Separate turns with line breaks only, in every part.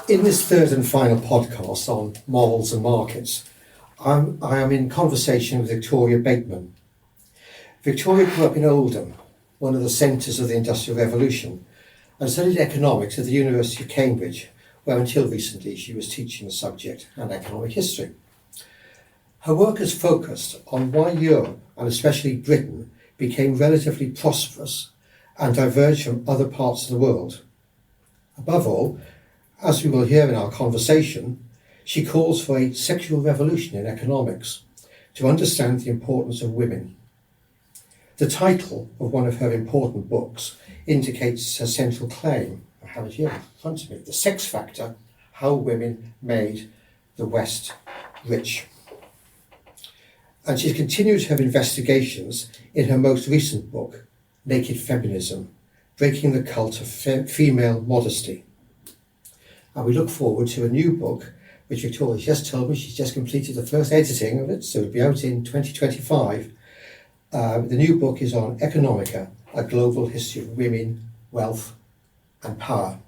In this third and final podcast on morals and markets, I am in conversation with Victoria Bateman. Victoria grew up in Oldham, one of the centres of the Industrial Revolution, and studied economics at the University of Cambridge, where until recently she was teaching the subject and economic history. Her work has focused on why Europe, and especially Britain, became relatively prosperous and diverged from other parts of the world. Above all, as we will hear in our conversation, she calls for a sexual revolution in economics to understand the importance of women. The title of one of her important books indicates her central claim. I have it here in front of me: The Sex Factor, How Women Made the West Rich. And she's continued her investigations in her most recent book, Naked Feminism, Breaking the Cult of Female Modesty. And we look forward to a new book, which Victoria just told me she's just completed the first editing of it, so it'll be out in 2025. The new book is on Economica, A Global History of Women, Wealth and Power.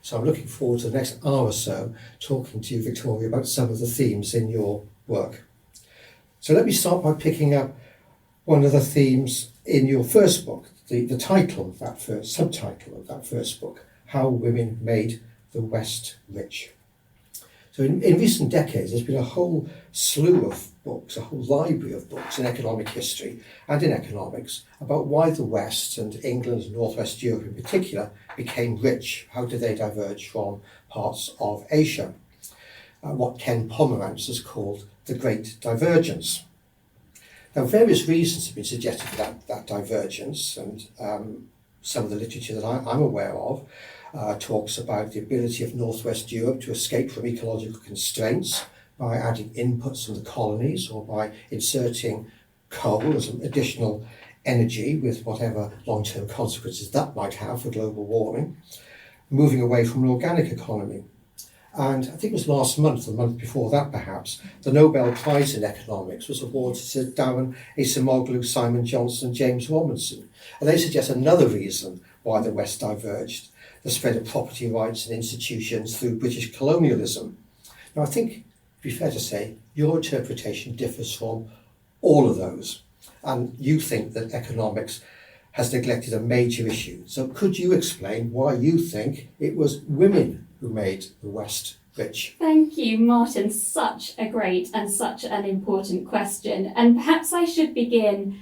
So I'm looking forward to the next hour or so talking to you, Victoria, about some of the themes in your work. So let me start by picking up one of the themes in your first book, the title of that first, subtitle of that first book, How Women Made the West Rich. So in recent decades, there's been a whole slew of books, a whole library of books in economic history and in economics about why the West and England and Northwest Europe in particular became rich. How did they diverge from parts of Asia? What Ken Pomerantz has called the Great Divergence. Now, various reasons have been suggested for that divergence, and some of the literature that I'm aware of talks about the ability of Northwest Europe to escape from ecological constraints by adding inputs from the colonies or by inserting coal as an additional energy with whatever long-term consequences that might have for global warming, moving away from an organic economy. And I think it was last month, the month before that perhaps, the Nobel Prize in Economics was awarded to Darren Acemoglu, Simon Johnson, James Robinson. And they suggest another reason why the West diverged: the spread of property rights and institutions through British colonialism. Now, I think it'd be fair to say your interpretation differs from all of those, and you think that economics has neglected a major issue. So could you explain why you think it was women who made the West rich?
Thank you, Martin. Such a great and such an important question. And perhaps I should begin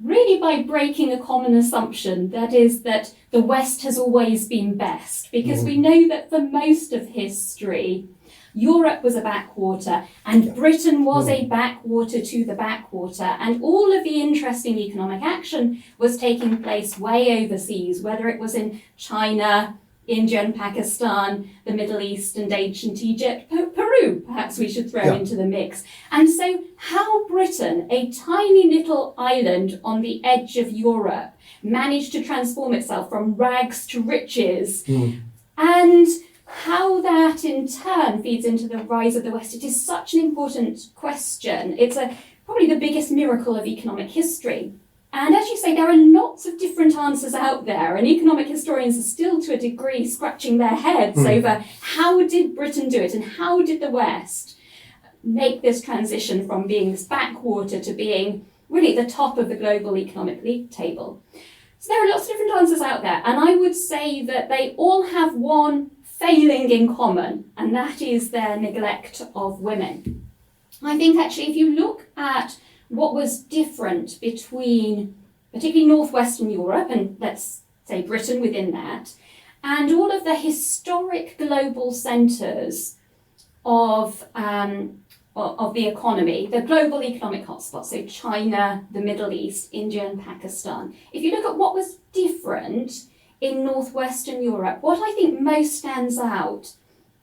really by breaking a common assumption, that is that the West has always been best, because we know that for most of history, Europe was a backwater and Britain was a backwater to the backwater, and all of the interesting economic action was taking place way overseas, whether it was in China, India and Pakistan, the Middle East and ancient Egypt, Peru, perhaps we should throw into the mix. And so how Britain, a tiny little island on the edge of Europe, managed to transform itself from rags to riches, and how that in turn feeds into the rise of the West, it is such an important question. It's probably the biggest miracle of economic history. And as you say, there are lots of different answers out there, and economic historians are still, to a degree, scratching their heads over how did Britain do it, and how did the West make this transition from being this backwater to being really the top of the global economic league table. So there are lots of different answers out there, and I would say that they all have one failing in common, and that is their neglect of women. I think actually if you look at what was different between particularly Northwestern Europe, and let's say Britain within that, and all of the historic global centres of the economy, the global economic hotspots, so China, the Middle East, India and Pakistan. If you look at what was different in Northwestern Europe, what I think most stands out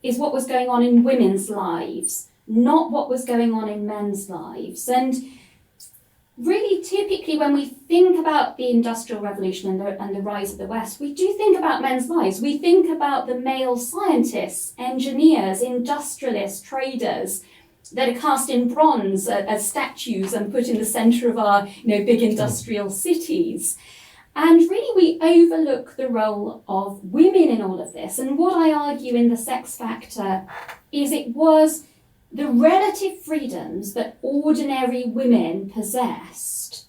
is what was going on in women's lives, not what was going on in men's lives. And really, typically, when we think about the Industrial Revolution and the rise of the West, we do think about men's lives. We think about the male scientists, engineers, industrialists, traders that are cast in bronze as statues and put in the centre of our big industrial cities. And really we overlook the role of women in all of this. And what I argue in the sex factor is it was the relative freedoms that ordinary women possessed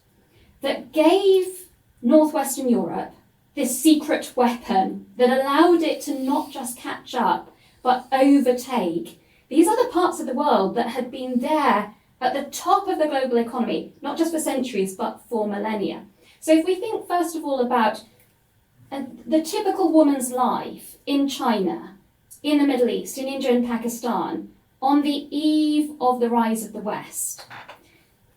that gave Northwestern Europe this secret weapon that allowed it to not just catch up, but overtake these other parts of the world that had been there at the top of the global economy, not just for centuries, but for millennia. So if we think first of all about the typical woman's life in China, in the Middle East, in India and Pakistan, on the eve of the rise of the West,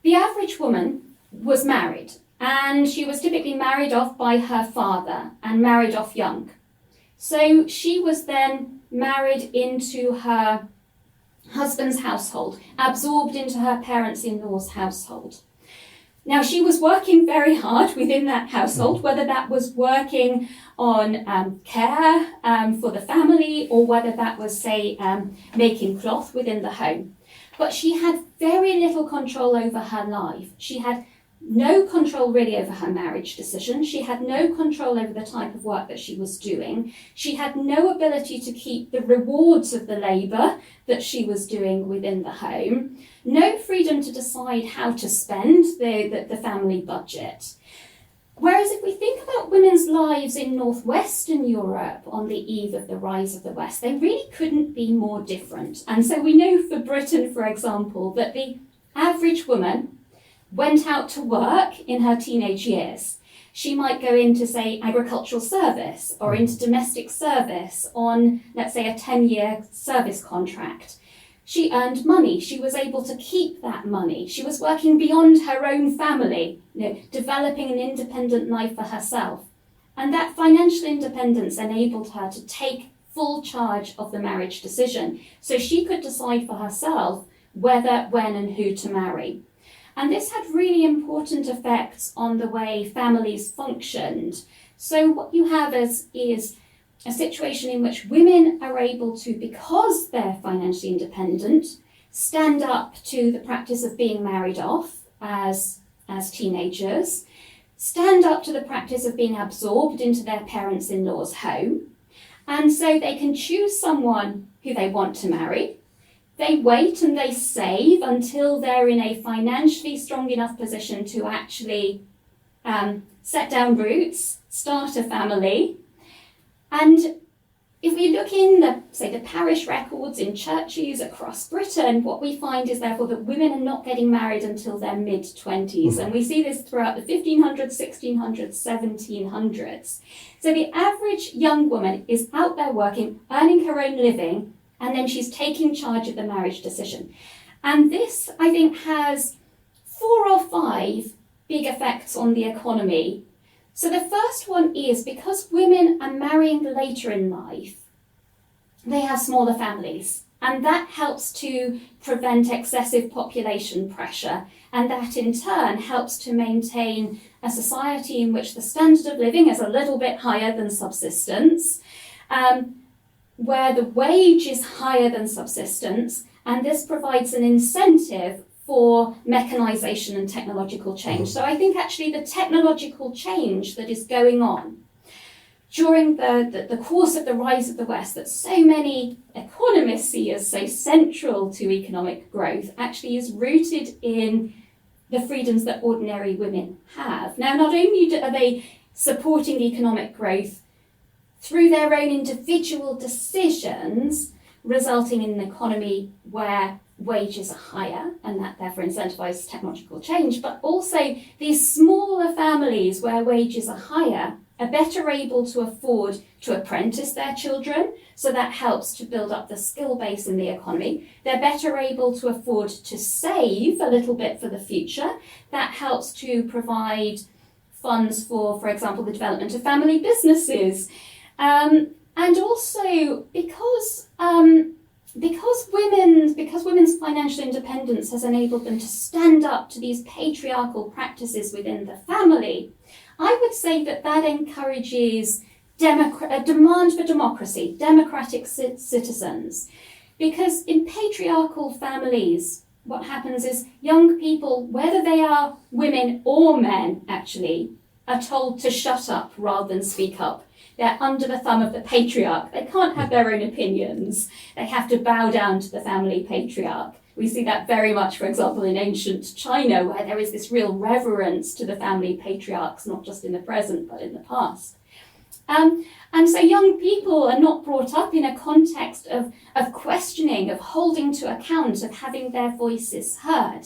the average woman was married, and she was typically married off by her father and married off young. So she was then married into her husband's household, absorbed into her parents-in-law's household. Now, she was working very hard within that household, whether that was working on care for the family or whether that was, say, making cloth within the home. But she had very little control over her life. She had no control really over her marriage decision. She had no control over the type of work that she was doing. She had no ability to keep the rewards of the labour that she was doing within the home. No freedom to decide how to spend the family budget. Whereas if we think about women's lives in Northwestern Europe on the eve of the rise of the West, they really couldn't be more different. And so we know for Britain, for example, that the average woman went out to work in her teenage years. She might go into, say, agricultural service or into domestic service on, let's say, a 10-year service contract. She earned money. She was able to keep that money. She was working beyond her own family, developing an independent life for herself. And that financial independence enabled her to take full charge of the marriage decision. So she could decide for herself whether, when, and who to marry. And this had really important effects on the way families functioned. So what you have is a situation in which women are able to, because they're financially independent, stand up to the practice of being married off as teenagers, stand up to the practice of being absorbed into their parents-in-law's home, and so they can choose someone who they want to marry. They wait and they save until they're in a financially strong enough position to actually set down roots, start a family. And if we look in the parish records in churches across Britain, what we find is therefore that women are not getting married until their mid-20s. And we see this throughout the 1500s, 1600s, 1700s. So the average young woman is out there working, earning her own living, and then she's taking charge of the marriage decision. And this, I think, has 4 or 5 big effects on the economy. So the first one is because women are marrying later in life, they have smaller families. And that helps to prevent excessive population pressure. And that in turn helps to maintain a society in which the standard of living is a little bit higher than subsistence, where the wage is higher than subsistence, and this provides an incentive for mechanisation and technological change. So I think actually the technological change that is going on during the course of the rise of the West, that so many economists see as so central to economic growth, actually is rooted in the freedoms that ordinary women have. Now, not only are they supporting economic growth through their own individual decisions, resulting in an economy where wages are higher and that therefore incentivises technological change, but also these smaller families where wages are higher are better able to afford to apprentice their children, so that helps to build up the skill base in the economy. They're better able to afford to save a little bit for the future. That helps to provide funds for example, the development of family businesses. And also because women's financial independence has enabled them to stand up to these patriarchal practices within the family, I would say that encourages a demand for democracy, democratic citizens. Because in patriarchal families, what happens is young people, whether they are women or men actually, are told to shut up rather than speak up. They're under the thumb of the patriarch. They can't have their own opinions. They have to bow down to the family patriarch. We see that very much, for example, in ancient China, where there is this real reverence to the family patriarchs, not just in the present, but in the past. And so young people are not brought up in a context of questioning, of holding to account, of having their voices heard.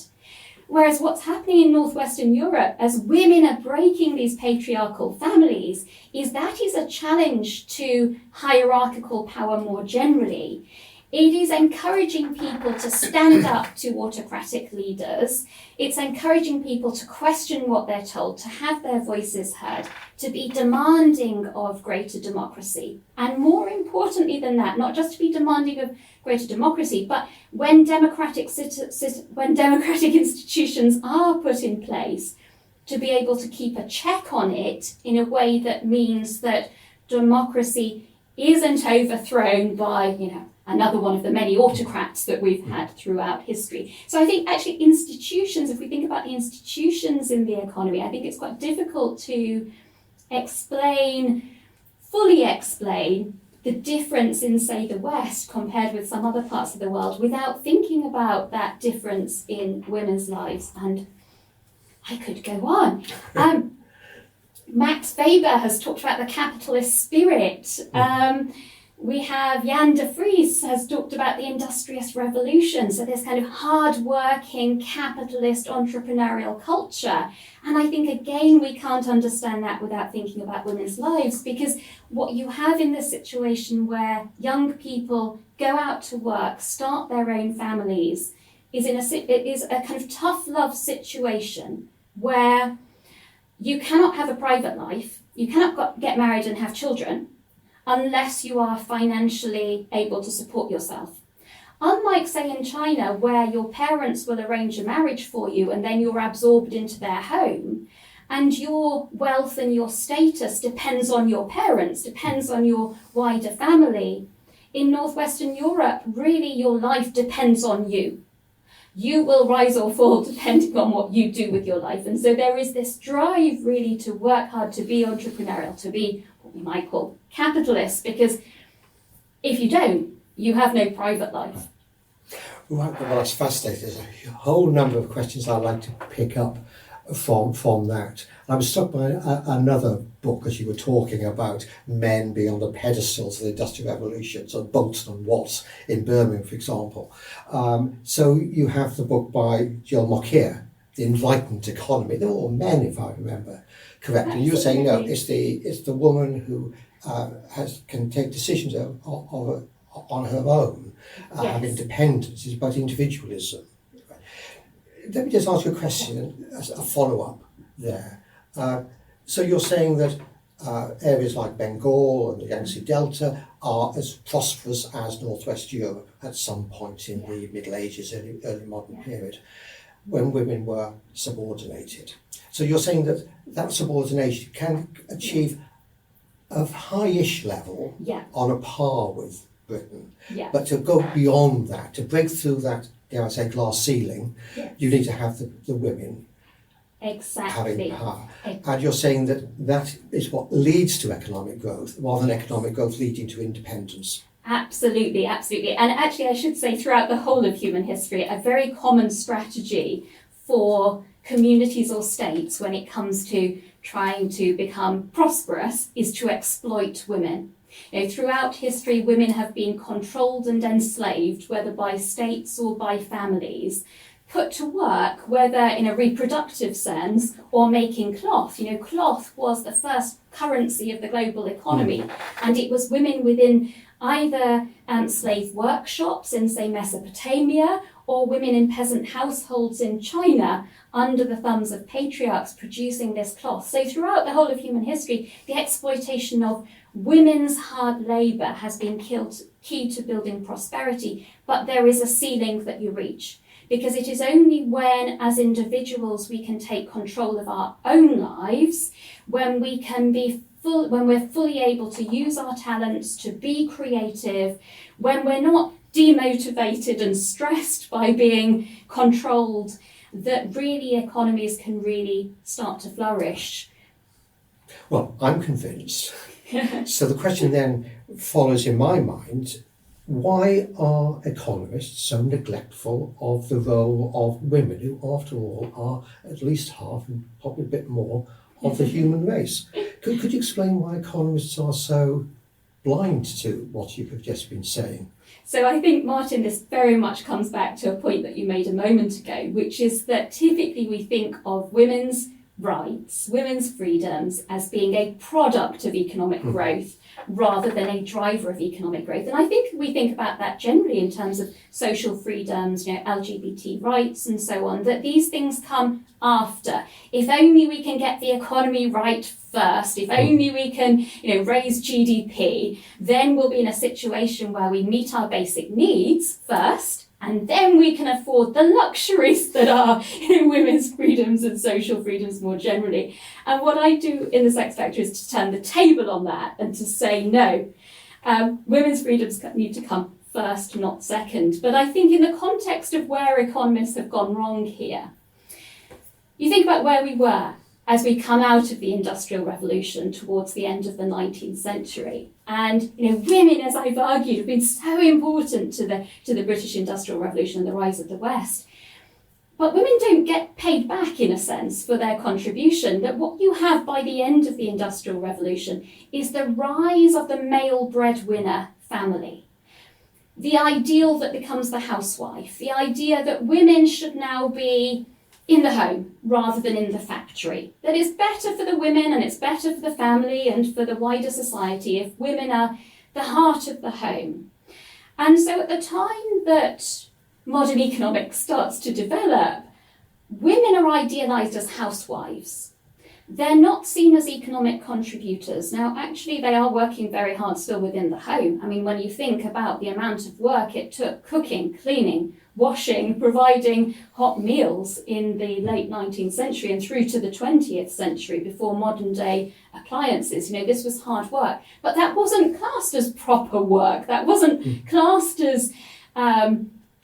Whereas what's happening in northwestern Europe as women are breaking these patriarchal families is that is a challenge to hierarchical power more generally. It is encouraging people to stand up to autocratic leaders. It's encouraging people to question what they're told, to have their voices heard, to be demanding of greater democracy. And more importantly than that, not just to be demanding of greater democracy, but when democratic institutions are put in place, to be able to keep a check on it in a way that means that democracy isn't overthrown by, another one of the many autocrats that we've had throughout history. So I think actually institutions, if we think about the institutions in the economy, I think it's quite difficult to fully explain the difference in, say, the West compared with some other parts of the world without thinking about that difference in women's lives. And I could go on. Max Weber has talked about the capitalist spirit. We have Jan de Vries has talked about the industrious revolution, so this kind of hard-working, capitalist, entrepreneurial culture. And I think, again, we can't understand that without thinking about women's lives, because what you have in this situation where young people go out to work, start their own families, is a kind of tough love situation where you cannot have a private life, you cannot get married and have children, unless you are financially able to support yourself. Unlike, say, in China, where your parents will arrange a marriage for you and then you're absorbed into their home, and your wealth and your status depends on your parents, depends on your wider family. In northwestern Europe, really your life depends on you. You will rise or fall depending on what you do with your life. And so there is this drive really to work hard, to be entrepreneurial, to be what we might call capitalist, because if you don't, you have no private life.
Right, well, that's fascinating. There's a whole number of questions I'd like to pick up from that. I was struck by another book as you were talking about men being on the pedestals of the Industrial Revolution, so Daunton and Watts in Birmingham, for example. So you have the book by Jill Mokyr, The Enlightened Economy. They're all men, if I remember correctly. And you were saying, no, it's the woman who can take decisions on her own, have independence. It's about individualism. Let me just ask you a question as a follow-up there. So you're saying that areas like Bengal and the Yangtze Delta are as prosperous as Northwest Europe at some point in the Middle Ages, early modern period, when women were subordinated. So you're saying that that subordination can achieve a high-ish level on a par with Britain, but to go beyond that, to break through that, dare I say, glass ceiling, you need to have the women having power. And you're saying that is what leads to economic growth, rather than economic growth leading to independence.
Absolutely, absolutely. And actually, I should say, throughout the whole of human history, a very common strategy for communities or states when it comes to trying to become prosperous is to exploit women. Throughout history, women have been controlled and enslaved, whether by states or by families, put to work, whether in a reproductive sense or making cloth. Cloth was the first currency of the global economy, and it was women within either slave workshops in, say, Mesopotamia, or women in peasant households in China under the thumbs of patriarchs producing this cloth. So throughout the whole of human history, the exploitation of women's hard labour has been key to building prosperity, but there is a ceiling that you reach, because it is only when, as individuals, we can take control of our own lives, when we can when we're fully able to use our talents to be creative, when we're not demotivated and stressed by being controlled, that really economies can really start to flourish.
Well, I'm convinced. So the question then follows in my mind, why are economists so neglectful of the role of women, who after all are at least half and probably a bit more of the human race? Could you explain why economists are so blind to what you have just been saying?
So I think, Martin, this very much comes back to a point that you made a moment ago, which is that typically we think of women's rights, women's freedoms as being a product of economic growth rather than a driver of economic growth. And I think we think about that generally in terms of social freedoms, LGBT rights and so on, that these things come after. If only we can get the economy right first, if only we can, raise GDP, then we'll be in a situation where we meet our basic needs first, and then we can afford the luxuries that are women's freedoms and social freedoms more generally. And what I do in the Sex Factor is to turn the table on that and to say, no, women's freedoms need to come first, not second. But I think in the context of where economists have gone wrong here, you think about where we were as we come out of the Industrial Revolution towards the end of the 19th century. And women, as I've argued, have been so important to the British Industrial Revolution and the rise of the West. But women don't get paid back, in a sense, for their contribution. That what you have by the end of the Industrial Revolution is the rise of the male breadwinner family. The ideal that becomes the housewife, the idea that women should now be in the home rather than in the factory. That it's better for the women and it's better for the family and for the wider society if women are the heart of the home. And so at the time that modern economics starts to develop, women are idealised as housewives. They're not seen as economic contributors. Now, actually, they are working very hard still within the home. I mean, when you think about the amount of work it took cooking, cleaning, washing, providing hot meals in the late 19th century and through to the 20th century before modern day appliances, this was hard work. But that wasn't classed as proper work. That wasn't classed as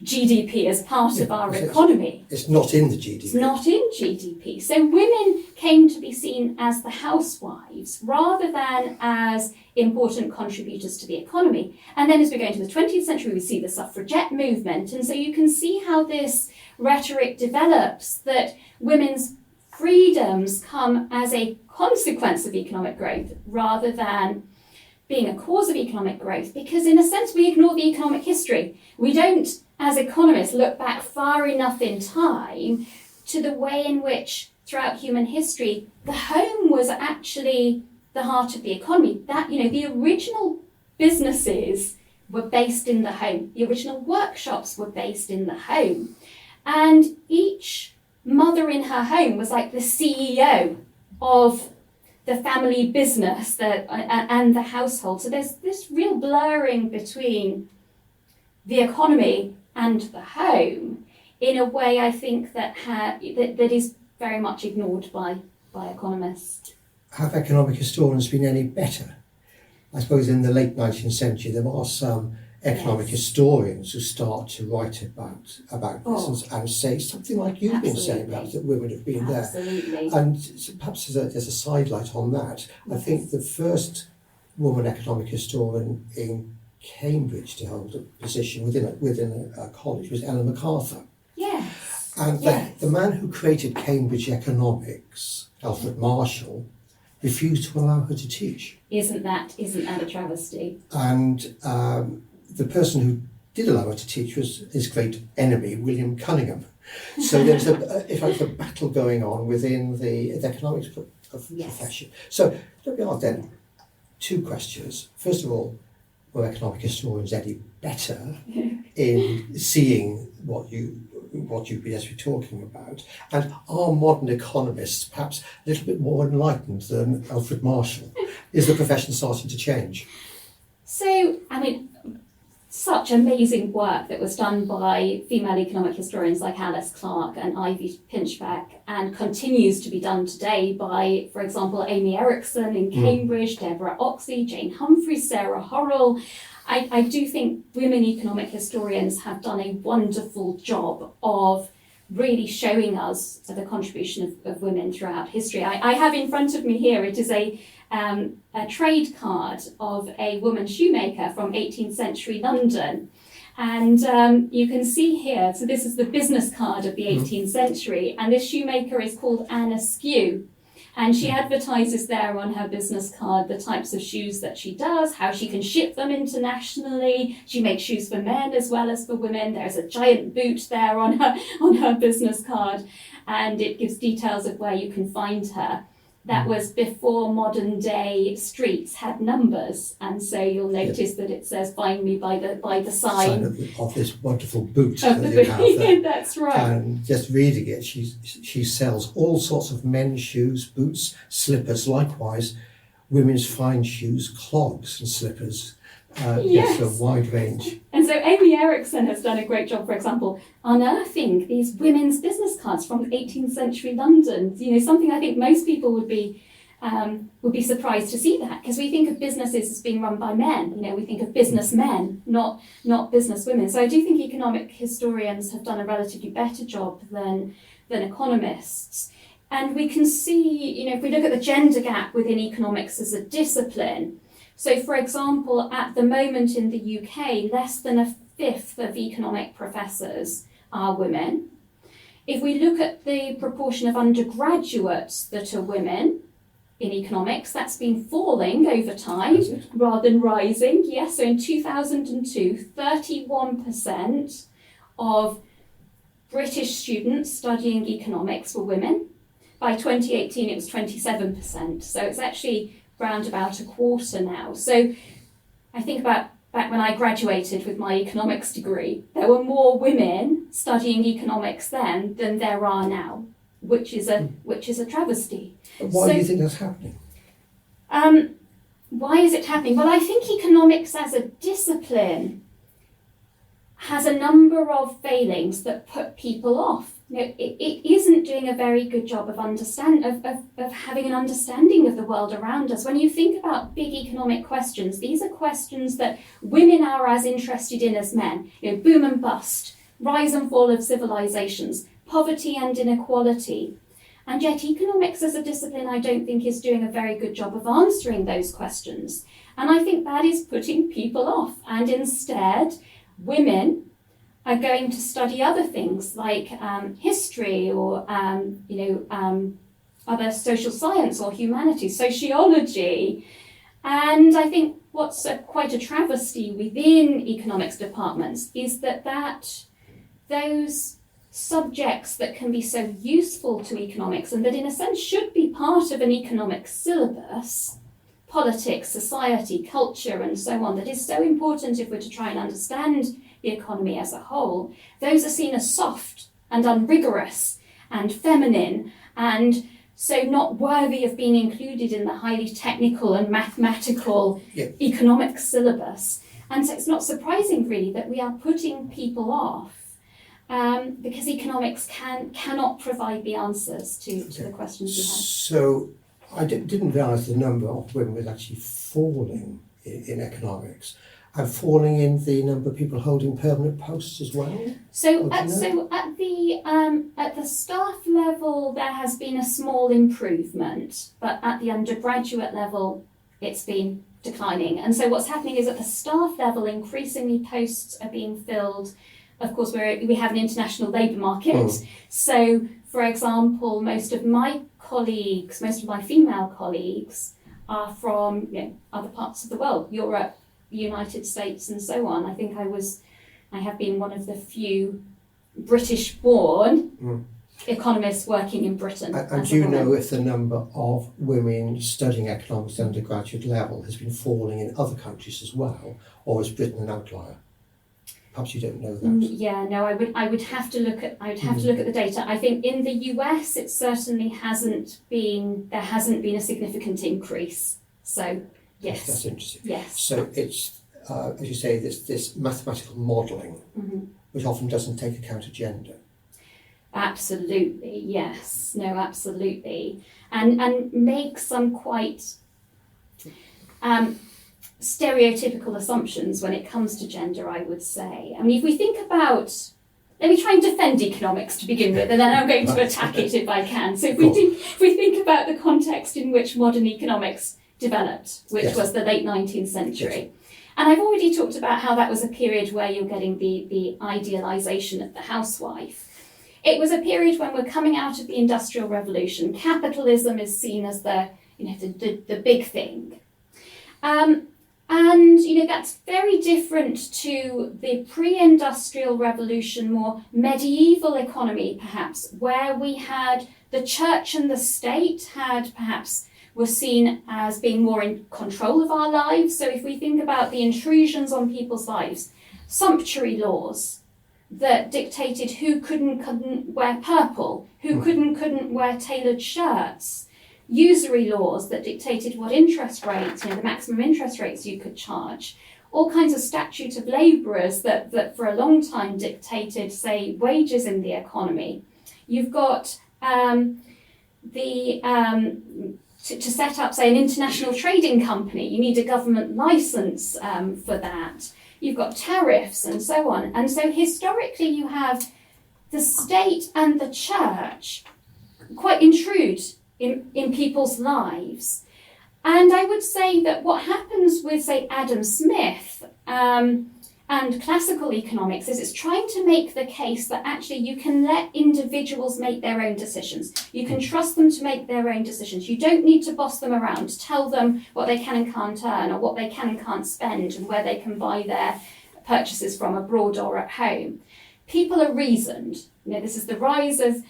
GDP as part of our economy.
It's not in the GDP.
It's not in GDP. So women came to be seen as the housewives rather than as important contributors to the economy. And then as we go into the 20th century, we see the suffragette movement. And so you can see how this rhetoric develops, that women's freedoms come as a consequence of economic growth rather than being a cause of economic growth, because in a sense we ignore the economic history. We don't, as economists, look back far enough in time to the way in which throughout human history the home was actually the heart of the economy. That, the original businesses were based in the home. The original workshops were based in the home. And each mother in her home was like the CEO of the family business and the household. So there's this real blurring between the economy and the home in a way I think that is very much ignored by economists.
Have economic historians been any better? I suppose in the late 19th century there are some economic historians who start to write about this and say something like you've been saying about that women have been there. And perhaps there's a sidelight on that. I think the first woman economic historian in Cambridge to hold a position within a college was Ellen MacArthur.
Yes.
And the man who created Cambridge economics, Alfred Marshall, refused to allow her to teach.
Isn't that a travesty?
And the person who did allow her to teach was his great enemy, William Cunningham. So there was a battle going on within the economics profession. So let me ask then two questions. First of all, were economic historians any better in seeing what you've been actually talking about? And are modern economists perhaps a little bit more enlightened than Alfred Marshall? Is the profession starting to change?
So, such amazing work that was done by female economic historians like Alice Clark and Ivy Pinchback, and continues to be done today by, for example, Amy Erickson in Cambridge, Deborah Oxley, Jane Humphreys, Sarah Horrell. I do think women economic historians have done a wonderful job of really showing us the contribution of women throughout history. I have in front of me here, it is a trade card of a woman shoemaker from 18th century London. And you can see here, so this is the business card of the 18th century, and this shoemaker is called Anne Askew. And she advertises there on her business card the types of shoes that she does, how she can ship them internationally. She makes shoes for men as well as for women. There's a giant boot there on her business card, and it gives details of where you can find her. That was before modern day streets had numbers, and so you'll notice that it says "Find me" by the sign
of this wonderful boot
of
that
the
you have there.
That's right.
And just reading it, she sells all sorts of men's shoes, boots, slippers. Likewise, women's fine shoes, clogs, and slippers. Yes, a wide range.
And so Amy Erickson has done a great job, for example, unearthing these women's business cards from 18th century London. You know, something I think most people would be surprised to see that, because we think of businesses as being run by men. You know, we think of businessmen, not business women. So I do think economic historians have done a relatively better job than economists. And we can see, you know, if we look at the gender gap within economics as a discipline. So, for example, at the moment in the UK, less than a fifth of economic professors are women. If we look at the proportion of undergraduates that are women in economics, that's been falling over time rather than rising. Yes, so in 2002, 31% of British students studying economics were women. By 2018, it was 27%. So it's actually round about a quarter now. So I think about back when I graduated with my economics degree, there were more women studying economics then than there are now, which is a travesty.
Why do you think that's happening?
Why is it happening? Well, I think economics as a discipline has a number of failings that put people off. You know, it isn't doing a very good job of having an understanding of the world around us. When you think about big economic questions, these are questions that women are as interested in as men. You know, boom and bust, rise and fall of civilizations, poverty and inequality. And yet economics as a discipline, I don't think, is doing a very good job of answering those questions. And I think that is putting people off. And instead, women are going to study other things like history or other social science or humanities, sociology. And I think what's quite a travesty within economics departments is that those subjects that can be so useful to economics and that in a sense should be part of an economic syllabus, politics, society, culture, and so on, that is so important if we're to try and understand the economy as a whole, those are seen as soft and unrigorous and feminine, and so not worthy of being included in the highly technical and mathematical economic syllabus. And so it's not surprising really that we are putting people off because economics cannot provide the answers to the questions we have.
So I didn't realise the number of women was actually falling in economics. And falling in the number of people holding permanent posts as well?
So at the staff level, there has been a small improvement, but at the undergraduate level, it's been declining. And so what's happening is at the staff level, increasingly posts are being filled. Of course, we have an international labour market. So, for example, most of my female colleagues are from other parts of the world, Europe, United States, and so on. I think I have been one of the few British-born economists working in Britain.
And do you know if the number of women studying economics at undergraduate level has been falling in other countries as well, or is Britain an outlier? Perhaps you don't know that.
I would have to look at the data. I think in the US it certainly hasn't been a significant increase. So yes,
that's interesting.
Yes.
So it's as you say, this mathematical modelling, which often doesn't take account of gender.
Absolutely, yes. No, absolutely. And make some quite stereotypical assumptions when it comes to gender, I would say. I mean, if we think about let me try and defend economics to begin with, and then I'm going to attack it if I can. So if we think about the context in which modern economics developed, which was the late 19th century. And I've already talked about how that was a period where you're getting the idealisation of the housewife. It was a period when we're coming out of the Industrial Revolution. Capitalism is seen as the big thing. And that's very different to the pre-industrial revolution, more medieval economy perhaps, where we had the church and the state were seen as being more in control of our lives. So if we think about the intrusions on people's lives, sumptuary laws that dictated who could and couldn't wear purple, who could and couldn't wear tailored shirts, usury laws that dictated what interest rates, the maximum interest rates you could charge, all kinds of statutes of labourers that for a long time dictated, say, wages in the economy. You've got to set up, say, an international trading company, you need a government licence for that. You've got tariffs and so on. And so historically you have the state and the church quite intrude in people's lives. And I would say that what happens with, say, Adam Smith and classical economics is it's trying to make the case that actually you can let individuals make their own decisions. You can trust them to make their own decisions. You don't need to boss them around, tell them what they can and can't earn or what they can and can't spend and where they can buy their purchases from abroad or at home. People are reasoned. This is the rise of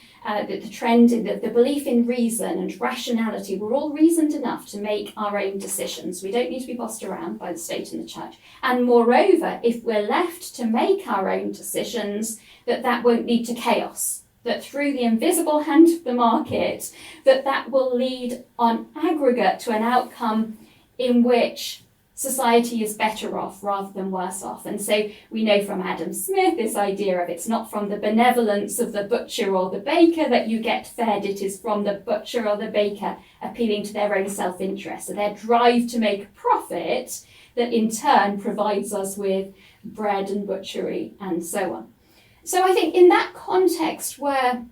the trend in the belief in reason and rationality. We're all reasoned enough to make our own decisions. We don't need to be bossed around by the state and the church. And moreover, if we're left to make our own decisions, that won't lead to chaos. That through the invisible hand of the market, that will lead on aggregate to an outcome in which society is better off rather than worse off. And so we know from Adam Smith this idea of it's not from the benevolence of the butcher or the baker that you get fed, it is from the butcher or the baker appealing to their own self-interest, so their drive to make profit that in turn provides us with bread and butchery and so on. So I think in that context where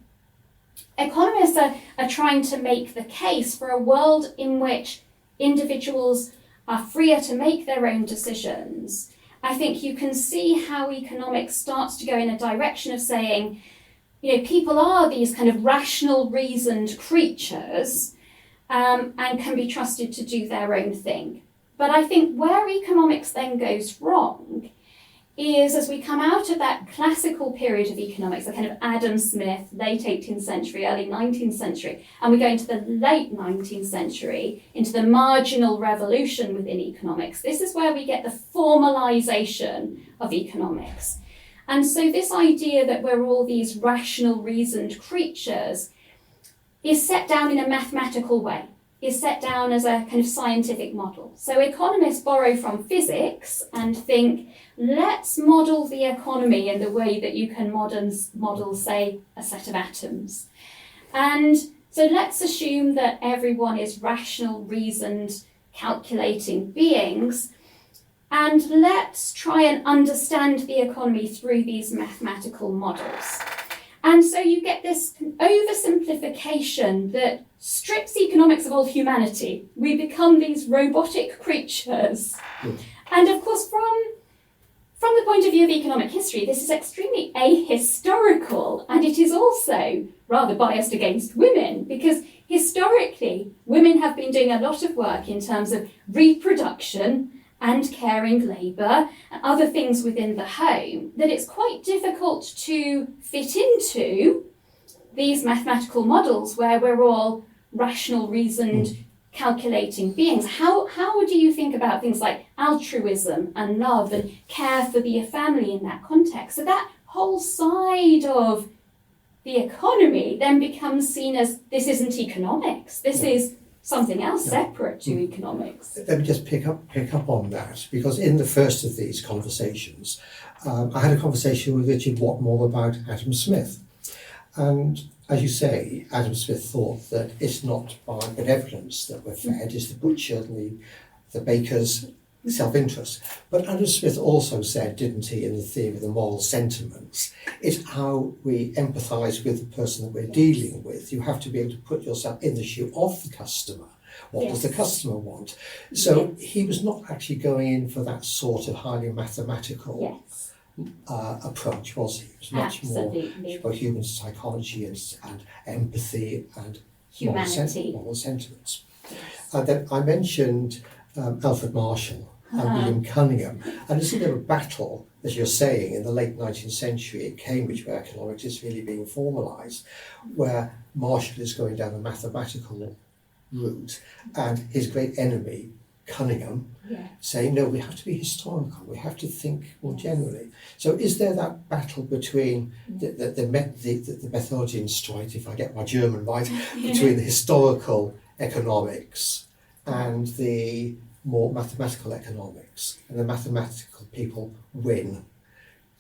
economists are trying to make the case for a world in which individuals are freer to make their own decisions, I think you can see how economics starts to go in a direction of saying, people are these kind of rational, reasoned creatures and can be trusted to do their own thing. But I think where economics then goes wrong is as we come out of that classical period of economics, the kind of Adam Smith, late 18th century, early 19th century, and we go into the late 19th century, into the marginal revolution within economics. This is where we get the formalization of economics. And so this idea that we're all these rational, reasoned creatures is set down in a mathematical way, is set down as a kind of scientific model. So economists borrow from physics and think, let's model the economy in the way that you can model, say, a set of atoms. And so let's assume that everyone is rational, reasoned, calculating beings, and let's try and understand the economy through these mathematical models. And so you get this oversimplification that strips economics of all humanity. We become these robotic creatures. Yes. And of course, from the point of view of economic history, this is extremely ahistorical, and it is also rather biased against women, because historically, women have been doing a lot of work in terms of reproduction and caring labour and other things within the home, that it's quite difficult to fit into these mathematical models where we're all rational, reasoned, calculating beings. How do you think about things like altruism and love and care for the family in that context? So that whole side of the economy then becomes seen as, this isn't economics, this is something else separate to economics.
Let me just pick up on that, because in the first of these conversations, I had a conversation with Richard Watmore about Adam Smith. And as you say, Adam Smith thought that it's not by benevolence that we're fed, it's the butcher and the bakers self-interest. But Adam Smith also said, didn't he, in the theory of the moral sentiments, it's how we empathise with the person that we're dealing with. You have to be able to put yourself in the shoe of the customer. What does the customer want? So he was not actually going in for that sort of highly mathematical approach, was he? It was much more about human psychology and empathy and
humanity,
moral sentiments. And then I mentioned Alfred Marshall and William Cunningham, and there's a bit of a battle, as you're saying, in the late 19th century in Cambridge, where economics is really being formalised, where Marshall is going down the mathematical route, and his great enemy, Cunningham, saying, no, we have to be historical, we have to think more generally. So is there that battle between the methodology in Streit, if I get my German right, between the historical economics and the more mathematical economics, and the mathematical people win?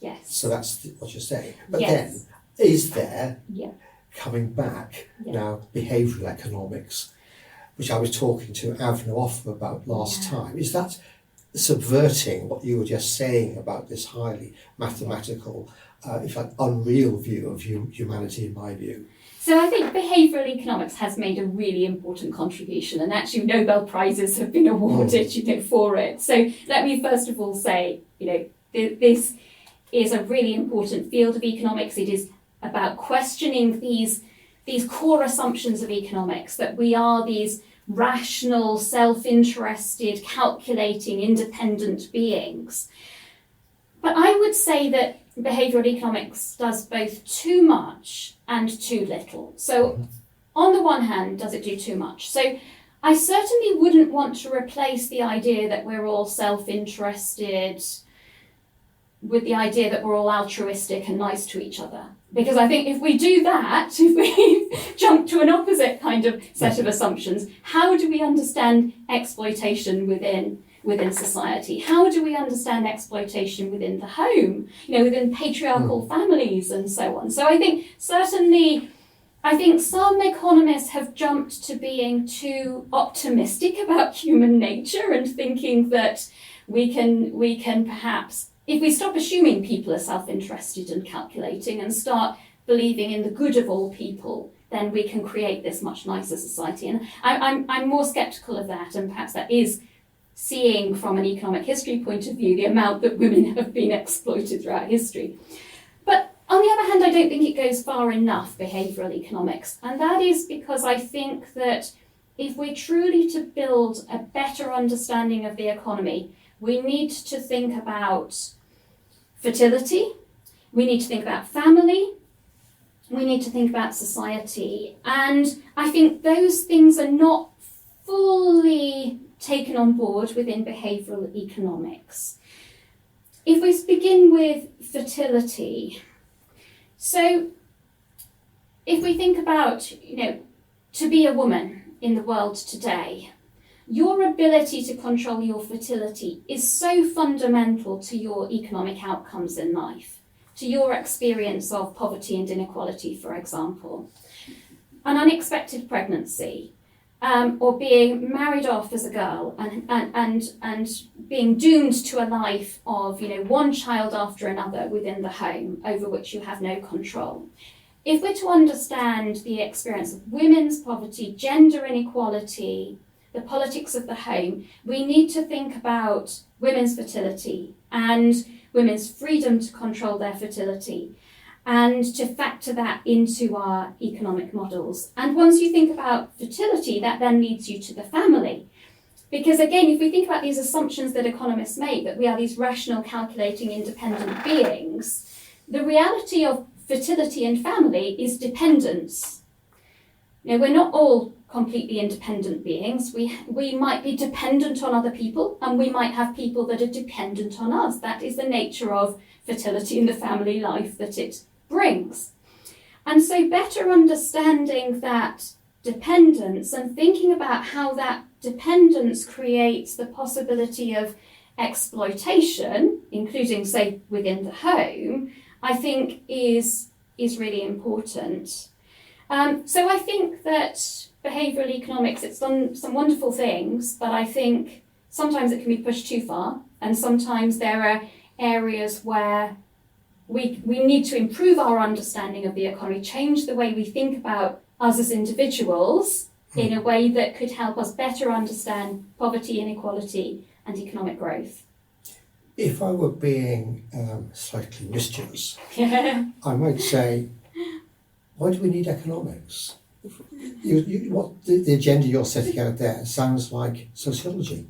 Yes.
So that's what you're saying. But then, is there, coming back now, behavioural economics, which I was talking to Avner Offer about last time, is that subverting what you were just saying about this highly mathematical, in fact, unreal view of humanity, in my view?
So I think behavioural economics has made a really important contribution, and actually Nobel Prizes have been awarded, for it. So let me first of all say, this is a really important field of economics. It is about questioning these core assumptions of economics, that we are these rational, self-interested, calculating, independent beings. But I would say that behavioural economics does both too much and too little. So on the one hand, does it do too much? So I certainly wouldn't want to replace the idea that we're all self-interested with the idea that we're all altruistic and nice to each other. Because I think if we do that, if we jump to an opposite kind of set of assumptions, how do we understand exploitation within society? How do we understand exploitation within the home, within patriarchal families and so on? So I think certainly, some economists have jumped to being too optimistic about human nature and thinking that we can perhaps, if we stop assuming people are self-interested and calculating and start believing in the good of all people, then we can create this much nicer society. And I'm more sceptical of that, and perhaps that is seeing from an economic history point of view the amount that women have been exploited throughout history. But on the other hand, I don't think it goes far enough, behavioural economics. And that is because I think that if we're truly to build a better understanding of the economy, we need to think about fertility, we need to think about family, we need to think about society. And I think those things are not fully taken on board within behavioural economics. If we begin with fertility, so if we think about, to be a woman in the world today, your ability to control your fertility is so fundamental to your economic outcomes in life, to your experience of poverty and inequality, for example. An unexpected pregnancy, or being married off as a girl and being doomed to a life of, one child after another within the home over which you have no control. If we're to understand the experience of women's poverty, gender inequality, the politics of the home, we need to think about women's fertility and women's freedom to control their fertility and to factor that into our economic models. And once you think about fertility, that then leads you to the family. Because again, if we think about these assumptions that economists make, that we are these rational, calculating, independent beings, the reality of fertility and family is dependence. We're not all completely independent beings. We might be dependent on other people, and we might have people that are dependent on us. That is the nature of fertility and the family life that it brings. And so better understanding that dependence and thinking about how that dependence creates the possibility of exploitation, including, say, within the home, I think is really important. So I think that behavioural economics, it's done some wonderful things, but I think sometimes it can be pushed too far, and sometimes there are areas where we need to improve our understanding of the economy, change the way we think about us as individuals in a way that could help us better understand poverty, inequality, and economic growth.
If I were being slightly mischievous, I might say, why do we need economics? What the agenda you're setting out there sounds like sociology.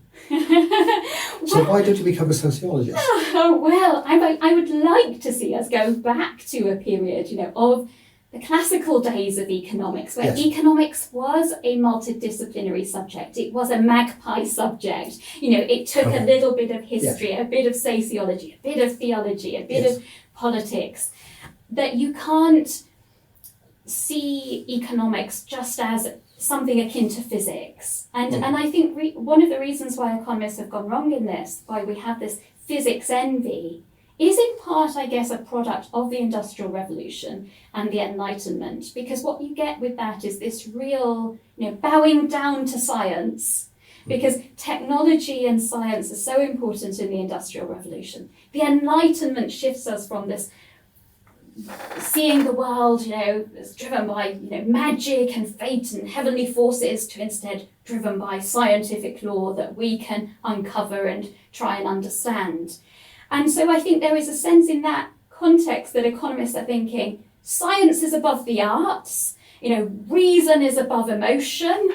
So why don't you become a sociologist?
Oh, well, I would like to see us go back to a period, of the classical days of economics, where economics was a multidisciplinary subject. It was a magpie subject. It took a little bit of history, a bit of sociology, a bit of theology, a bit of politics. That you can't see economics just as something akin to physics. And I think one of the reasons why economists have gone wrong in this, why we have this physics envy, is in part, I guess, a product of the Industrial Revolution and the Enlightenment. Because what you get with that is this real, bowing down to science. Because technology and science are so important in the Industrial Revolution. The Enlightenment shifts us from this seeing the world, as driven by, magic and fate and heavenly forces, to instead driven by scientific law that we can uncover and try and understand. And so I think there is a sense in that context that economists are thinking science is above the arts, reason is above emotion,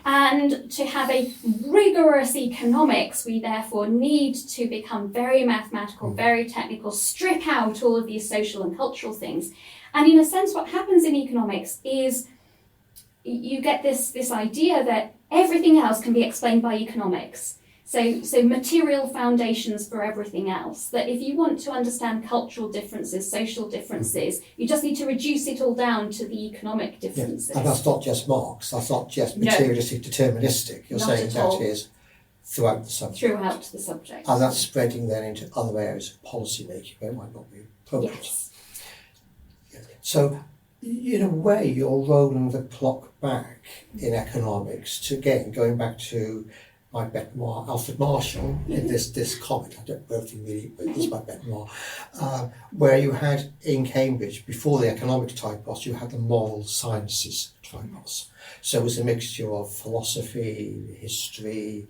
and to have a rigorous economics, we therefore need to become very mathematical, very technical, strip out all of these social and cultural things. And in a sense, what happens in economics is you get this idea that everything else can be explained by economics. So material foundations for everything else. That if you want to understand cultural differences, social differences, you just need to reduce it all down to the economic differences.
And that's not just Marx, that's not just materialistic, deterministic. You're saying that is throughout the subject.
Throughout the subject.
And that's spreading then into other areas of policy making where it might not be appropriate.
Yes.
So, in a way, you're rolling the clock back in economics to, again, going back to my bête noire, Alfred Marshall, in this comment, I don't know if he really, but it's my bête noire, where you had in Cambridge, before the economics typos, you had the moral sciences typos. So it was a mixture of philosophy, history,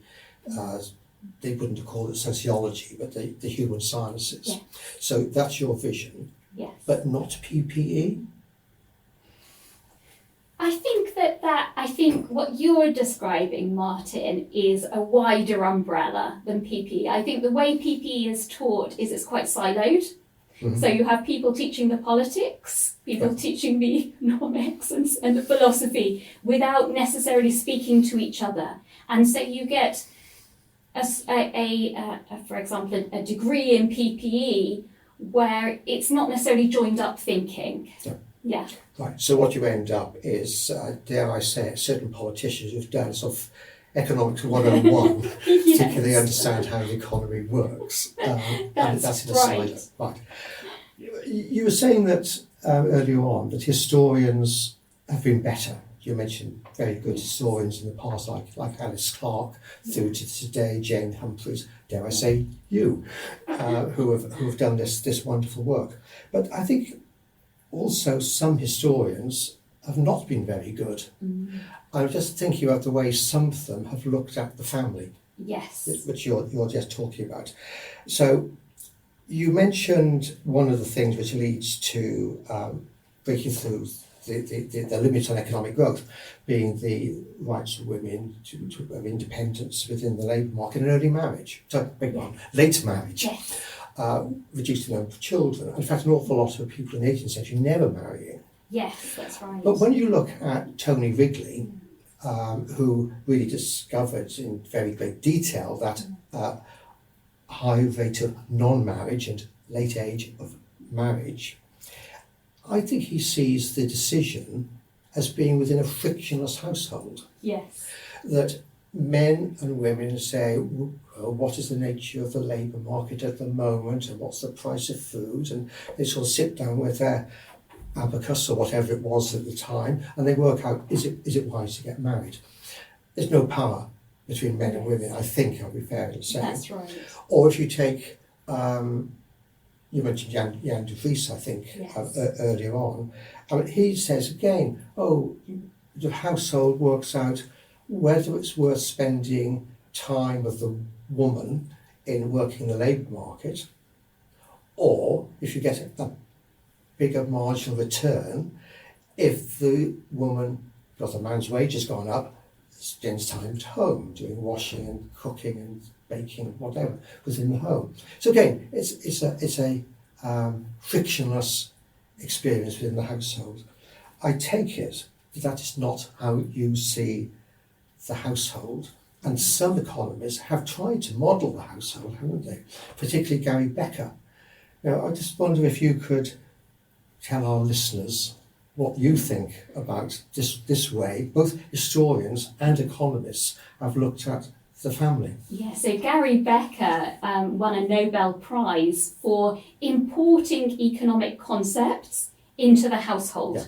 they wouldn't have called it sociology, but the human sciences.
Yes.
So that's your vision,
Yes.
but not PPE?
I think what you're describing, Martin, is a wider umbrella than PPE. I think the way PPE is taught is it's quite siloed. Mm-hmm. So you have people teaching the politics, people teaching the economics and the philosophy without necessarily speaking to each other. And so you get, for example, a degree in PPE where it's not necessarily joined up thinking. Yeah.
Right, so what you end up is, dare I say it, certain politicians who've done sort of economics 101, think they understand how the economy works. And that's in a silo. Right. You were saying that earlier on that historians have been better. You mentioned very good historians in the past, like Alice Clark, through to today, Jane Humphreys, dare I say you, who have done this wonderful work. But I think also some historians have not been very good. Mm. I'm just thinking about the way some of them have looked at the family.
Yes.
Which you're just talking about. So you mentioned one of the things which leads to breaking through the limits on economic growth, being the rights of women to have independence within the labour market and early marriage. So, late marriage.
Yes.
Reducing the number of children. In fact, an awful lot of people in the 18th century never marrying.
Yes, that's right.
But when you look at Tony Wrigley, who really discovered in very great detail that high rate of non-marriage and late age of marriage, I think he sees the decision as being within a frictionless household.
Yes.
That men and women say, what is the nature of the labour market at the moment and what's the price of food, and they sort of sit down with their abacus or whatever it was at the time and they work out, is it wise to get married? There's no power between men and women, I think I'll be fair to say.
That's right.
Or if you take, you mentioned Jan de Vries, I think,
Yes.
earlier on. He says again, the household works out whether it's worth spending time of the woman in working the labour market, or if you get a bigger marginal return, if the woman, because the man's wage has gone up, spends time at home doing washing and cooking and baking, whatever, within the home. So again, it's a frictionless experience within the household. I take it that is not how you see the household, and some economists have tried to model the household, haven't they? Particularly Gary Becker. Now, I just wonder if you could tell our listeners what you think about this way. Both historians and economists have looked at the family.
Yeah, so Gary Becker won a Nobel Prize for importing economic concepts into the household.
Yeah.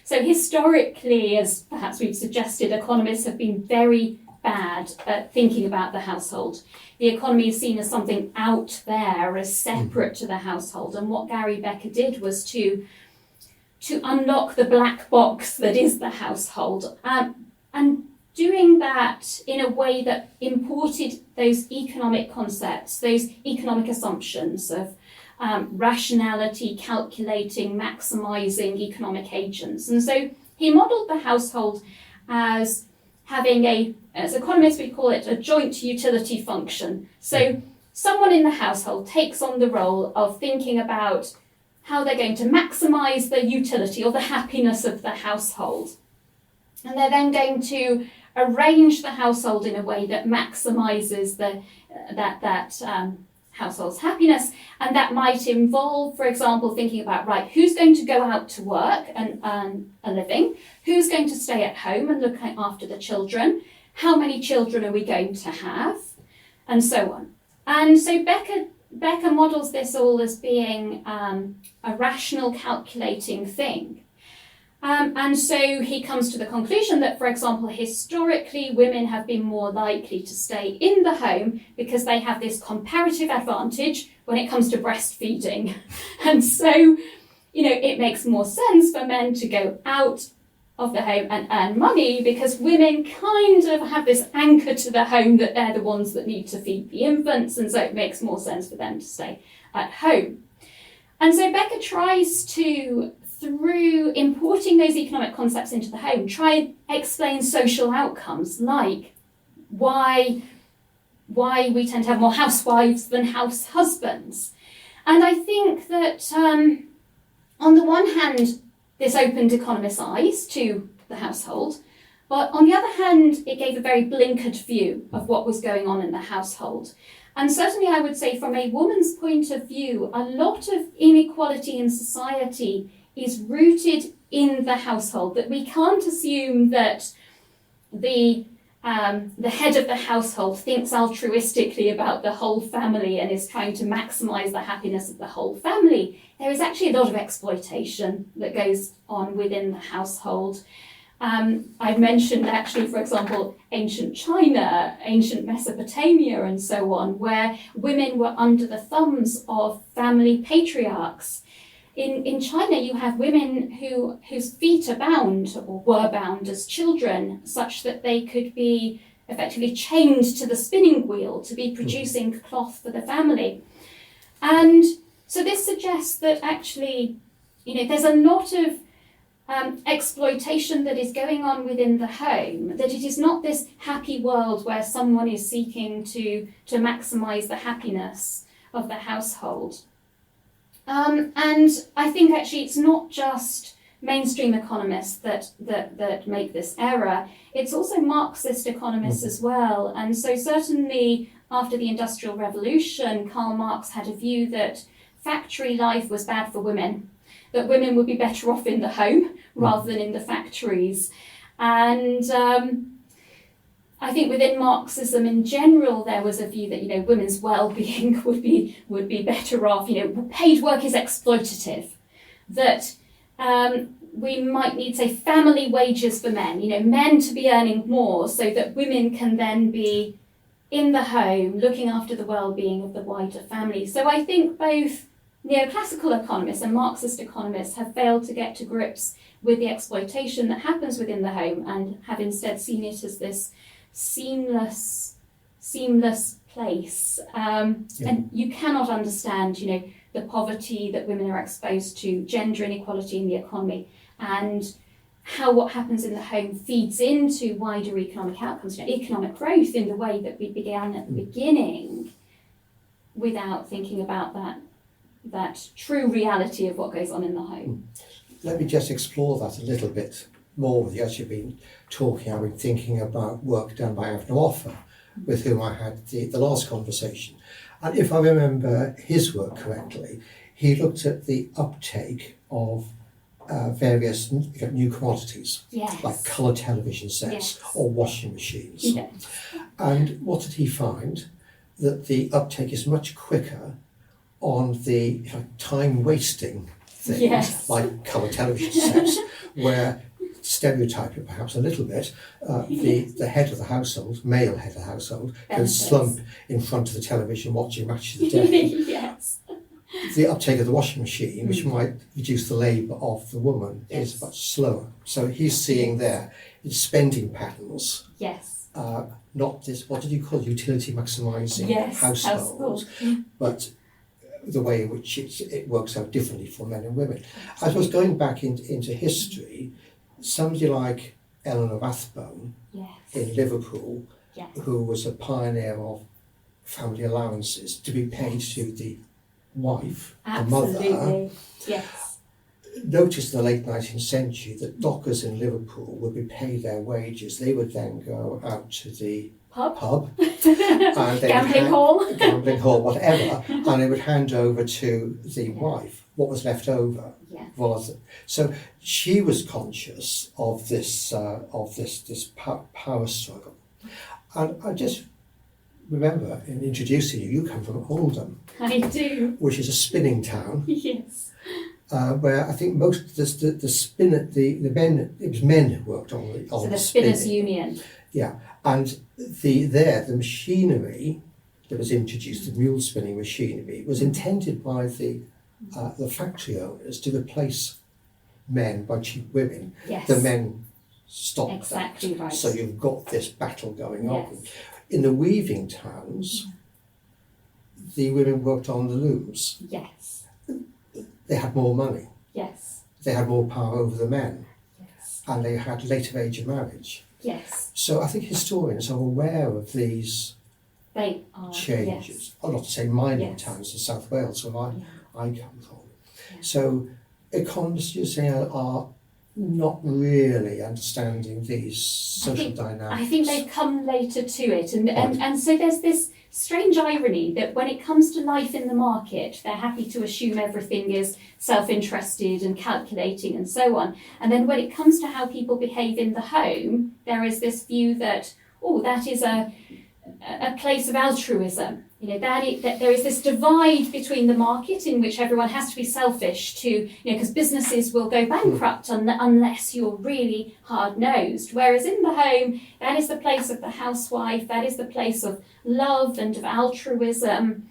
So historically, as perhaps we've suggested, economists have been very bad at thinking about the household. The economy is seen as something out there, as separate to the household. And what Gary Becker did was to unlock the black box that is the household, and doing that in a way that imported those economic concepts, those economic assumptions of rationality, calculating, maximising economic agents. And so he modelled the household as having as economists we call it, a joint utility function. So someone in the household takes on the role of thinking about how they're going to maximise the utility or the happiness of the household. And they're then going to arrange the household in a way that maximises that household's happiness, and that might involve, for example, thinking about, right, who's going to go out to work and earn a living, who's going to stay at home and look after the children, how many children are we going to have, and so on. And so Becker models this all as being a rational, calculating thing. And so he comes to the conclusion that, for example, historically, women have been more likely to stay in the home because they have this comparative advantage when it comes to breastfeeding. And so, it makes more sense for men to go out of the home and earn money because women kind of have this anchor to the home that they're the ones that need to feed the infants, and so it makes more sense for them to stay at home. And so Becker tries to, through importing those economic concepts into the home, try and explain social outcomes, like why we tend to have more housewives than house husbands. And I think that on the one hand, this opened economists' eyes to the household, but on the other hand, it gave a very blinkered view of what was going on in the household. And certainly I would say from a woman's point of view, a lot of inequality in society is rooted in the household, that we can't assume that the head of the household thinks altruistically about the whole family and is trying to maximise the happiness of the whole family. There is actually a lot of exploitation that goes on within the household. I've mentioned actually, for example, ancient China, ancient Mesopotamia and so on, where women were under the thumbs of family patriarchs. In China, you have women whose feet are bound or were bound as children, such that they could be effectively chained to the spinning wheel to be producing cloth for the family. And so this suggests that actually, there's a lot of exploitation that is going on within the home, that it is not this happy world where someone is seeking to maximise the happiness of the household. And I think actually it's not just mainstream economists that make this error, it's also Marxist economists as well. And so certainly after the Industrial Revolution, Karl Marx had a view that factory life was bad for women, that women would be better off in the home rather than in the factories. And I think within Marxism in general, there was a view that, women's well-being would be better off. Paid work is exploitative. That we might need, say, family wages for men, men to be earning more so that women can then be in the home looking after the well-being of the wider family. So I think both neoclassical economists and Marxist economists have failed to get to grips with the exploitation that happens within the home and have instead seen it as this seamless place. And you cannot understand, the poverty that women are exposed to, gender inequality in the economy, and how what happens in the home feeds into wider economic outcomes, economic growth in the way that we began at the beginning, without thinking about that true reality of what goes on in the home.
Let me just explore that a little bit more with you. As you've been talking, I've been thinking about work done by Avner Offer, with whom I had the last conversation. And if I remember his work correctly, he looked at the uptake of various new commodities,
Yes.
like colour television sets
Yes.
or washing machines.
Yes.
And what did he find? That the uptake is much quicker on the time-wasting things,
Yes.
like colour television sets, where, stereotyping perhaps a little bit, the head of the household, male head of the household, can
Benefits.
slump in front of the television watching Match of the Day.
Yes.
The uptake of the washing machine, which might reduce the labour of the woman,
Yes.
is much slower. So he's seeing there in spending patterns,
Yes.
not this, what did you call it, utility maximising
Yes.
households, but the way in which it works out differently for men and women. I suppose going back into history, somebody like Eleanor Rathbone
Yes.
in Liverpool,
Yes.
who was a pioneer of family allowances to be paid to the wife, the mother,
Absolutely. Yes.
noticed in the late 19th century that dockers in Liverpool would be paid their wages. They would then go out to the pub and they gambling hall, whatever, and they would hand over to the wife what was left over.
Yeah.
So she was conscious of this power struggle, and I just remember in introducing you come from Oldham,
I do.
which is a spinning town.
Yes.
Where I think most of the men, it was men who worked on
The
spinning.
Spinners Union.
Yeah, and the machinery that was introduced, the mule spinning machinery, was intended by the factory owners to replace men by cheap women.
Yes.
The men stopped
Exactly
that.
right.
So you've got this battle going on.
Yes.
In the weaving towns, the women worked on the looms.
Yes.
They had more money.
Yes.
They had more power over the men.
Yes.
And they had later age of marriage.
Yes.
So I think historians are aware of these
They are.
changes.
Yes.
Or not to say mining
Yes.
towns in South Wales, where I come from.
Yeah.
So economists, you say, are not really understanding these social dynamics.
I think they've come later to it,
Right.
and so there's this strange irony that when it comes to life in the market, they're happy to assume everything is self-interested and calculating and so on. And then when it comes to how people behave in the home, there is this view that, that is a place of altruism. That there is this divide between the market in which everyone has to be selfish because businesses will go bankrupt unless you're really hard-nosed. Whereas in the home, that is the place of the housewife, that is the place of love and of altruism.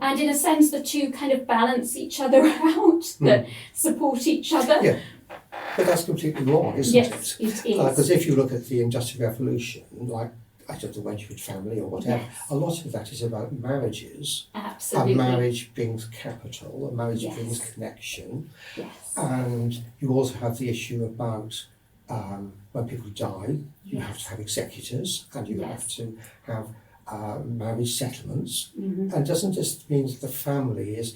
And in a sense, the two kind of balance each other out, that support each other.
Yeah, but that's completely wrong, isn't
Yes,
it?
it is.
Because if you look at the Industrial Revolution, like, I don't know, Wedgwood family or whatever,
Yes.
a lot of that is about marriages.
Absolutely.
And marriage brings capital, and marriage
Yes.
brings connection.
Yes.
And you also have the issue about when people die, you have to have executors, and you have to have marriage settlements.
Mm-hmm.
And doesn't this mean that the family is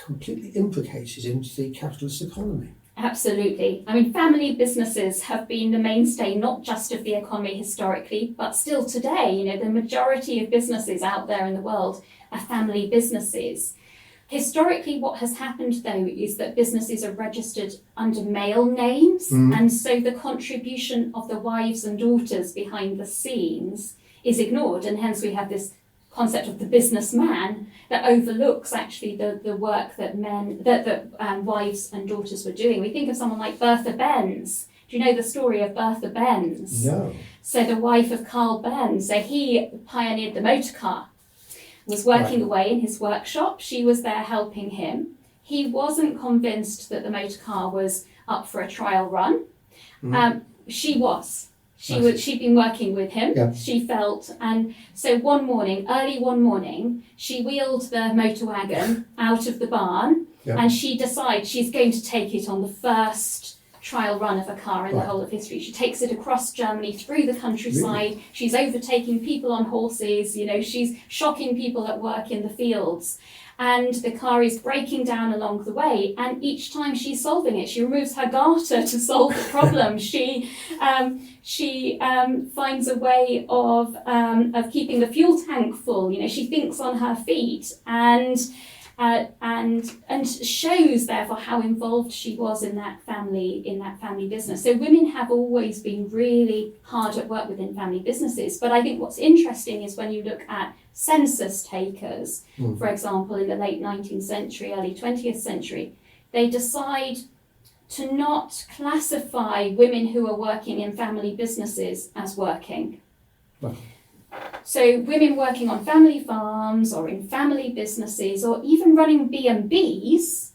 completely implicated into the capitalist economy?
Absolutely. I mean, family businesses have been the mainstay not just of the economy historically, but still today. The majority of businesses out there in the world are family businesses. Historically, what has happened, though, is that businesses are registered under male names, and so the contribution of the wives and daughters behind the scenes is ignored, and hence we have this concept of the businessman that overlooks actually the work that wives and daughters were doing. We think of someone like Bertha Benz. Do you know the story of Bertha Benz?
No.
So the wife of Carl Benz. So he pioneered the motor car, was working away in his workshop. She was there helping him. He wasn't convinced that the motor car was up for a trial run. She was. She'd been working with him.
Yeah.
She felt, and so early one morning, she wheeled the motor wagon out of the barn, and she decides she's going to take it on the first trial run of a car in the whole of history. She takes it across Germany, through the countryside. Really? She's overtaking people on horses. She's shocking people at work in the fields. And the car is breaking down along the way, and each time she's solving it, she removes her garter to solve the problem. She finds a way of keeping the fuel tank full. She thinks on her feet, and shows therefore how involved she was in that family business. So women have always been really hard at work within family businesses. But I think what's interesting is when you look at census takers, for example, in the late 19th century, early 20th century, they decide to not classify women who are working in family businesses as working. Well. So women working on family farms or in family businesses or even running B&Bs,